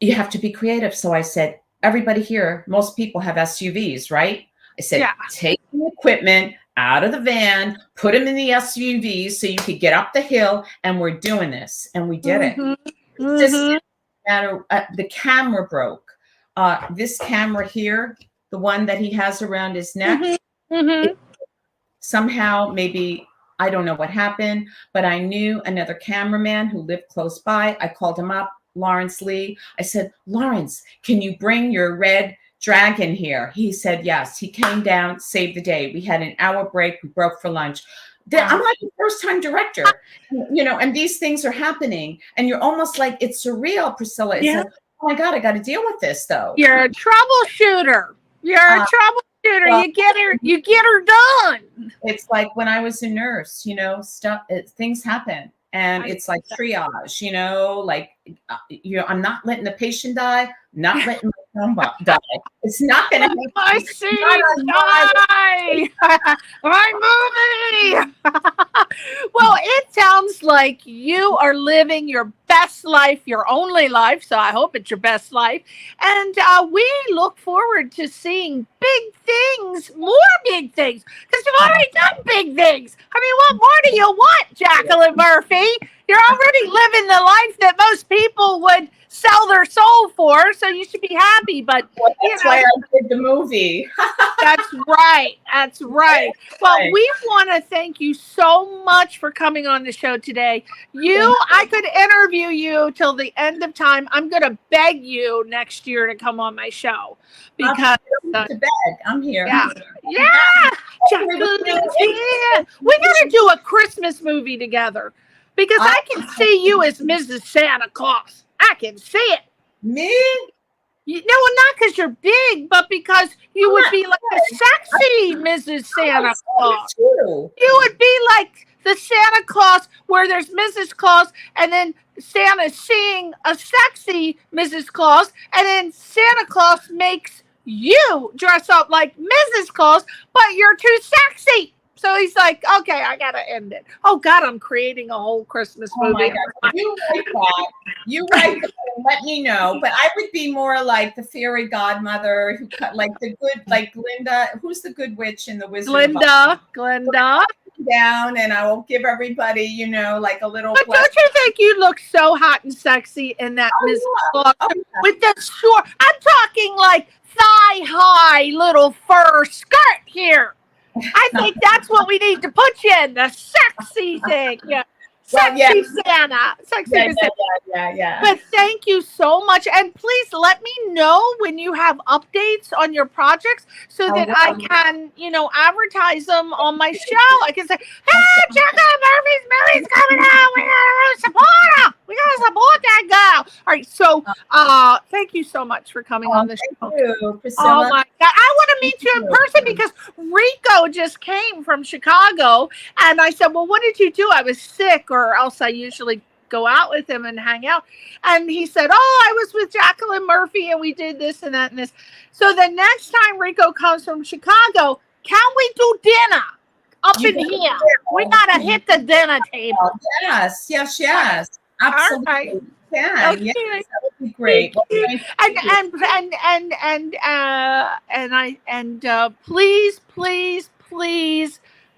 you have to be creative. So I said, everybody here, most people have SUVs, right? I said, take the equipment out of the van, put them in the SUVs so you could get up the hill, and we're doing this. And we did it. Just matter, the camera broke. This camera here, the one that he has around his neck, somehow, maybe, I don't know what happened, but I knew another cameraman who lived close by. I called him up, Lawrence Lee. I said, Lawrence, can you bring your red Dragon here? He said yes. He came down, saved the day. We had an hour break. We broke for lunch. I'm like a first-time director, you know, and these things are happening, and you're almost like, it's surreal, Priscilla. It's like, oh my God, I got to deal with this though. You're a troubleshooter. You're a troubleshooter. Well, you get her done. It's like when I was a nurse, you know, things happen. And it's like triage, you know, like, you know, I'm not letting the patient die, not letting my film die. It's not going to happen. I see. My movie. Well, it sounds like you are living your best life, your only life. So I hope it's your best life. And we look forward to seeing big things, more big things, because you've already done big things. I mean, what more do you want, Jacqueline Murphy? You're already living the life that most people would sell their soul for, so you should be happy. But that's why I did the movie. That's right. That's right. Well, we want to thank you so much for coming on the show today. I could interview you till the end of time. I'm going to beg you next year to come on my show because to beg. I'm here. Yeah. Jacqueline, we got to do a Christmas movie together. Because I can see you as Mrs. Santa Claus. I can see it. Me? No, not because you're big, but because you would be like a sexy Mrs. Santa Claus. You would be like the Santa Claus where there's Mrs. Claus and then Santa's seeing a sexy Mrs. Claus and then Santa Claus makes you dress up like Mrs. Claus, but you're too sexy. So he's like, okay, I got to end it. Oh, God, I'm creating a whole Christmas movie. My God. You write that. You write that and let me know. But I would be more like the fairy godmother who cut like the good, like Glinda. Who's the good witch in the Wizard Glinda. Down, and I will give everybody, you know, like a little. But don't you think you look so hot and sexy in that Mrs. Claus with the short? I'm talking like thigh-high little fur skirt here. I think that's what we need to put you in, the sexy thing. Yeah. Sexy Santa. Sexy Yeah. But thank you so much. And please let me know when you have updates on your projects so that I can, you know, advertise them on my show. I can say, hey, Jacqueline Murphy's movie's coming out. We gotta support her. We gotta support that girl. All right. So thank you so much for coming on the show. Thank you, Priscilla. Oh my God. I want to meet you in person because Rico just came from Chicago and I said, well, what did you do? I was sick or else I usually go out with him and hang out. And he said, oh, I was with Jacqueline Murphy and we did this and that and this. So the next time Rico comes from Chicago, can we do dinner up in here? We got to hit the dinner table. Yes. Absolutely. All right. Yeah, okay. Yes, that would be great. Well,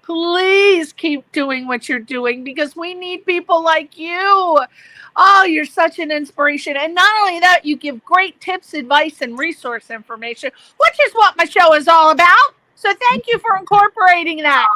please keep doing what you're doing because we need people like you. Oh, you're such an inspiration. And not only that, you give great tips, advice, and resource information, which is what my show is all about. So thank you for incorporating that.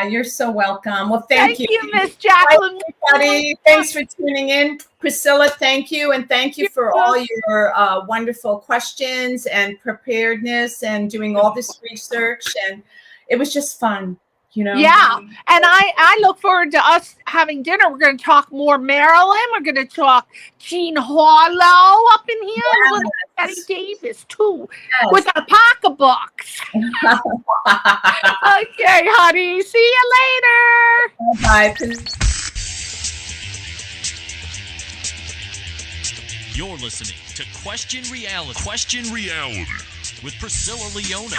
You're so welcome. Well, thank you. Thank you, Miss Jacqueline. Hi, everybody. Thanks for tuning in. Priscilla, thank you. And thank you for all your wonderful questions and preparedness and doing all this research. And it was just fun. You know? Yeah. And I look forward to us having dinner. We're going to talk more Marilyn. We're going to talk Jean Harlow up in here. Yes. Look at Betty Davis, too, with our pocketbooks. Okay, honey. See you later. Bye. You're listening to Question Reality with Priscilla Leona.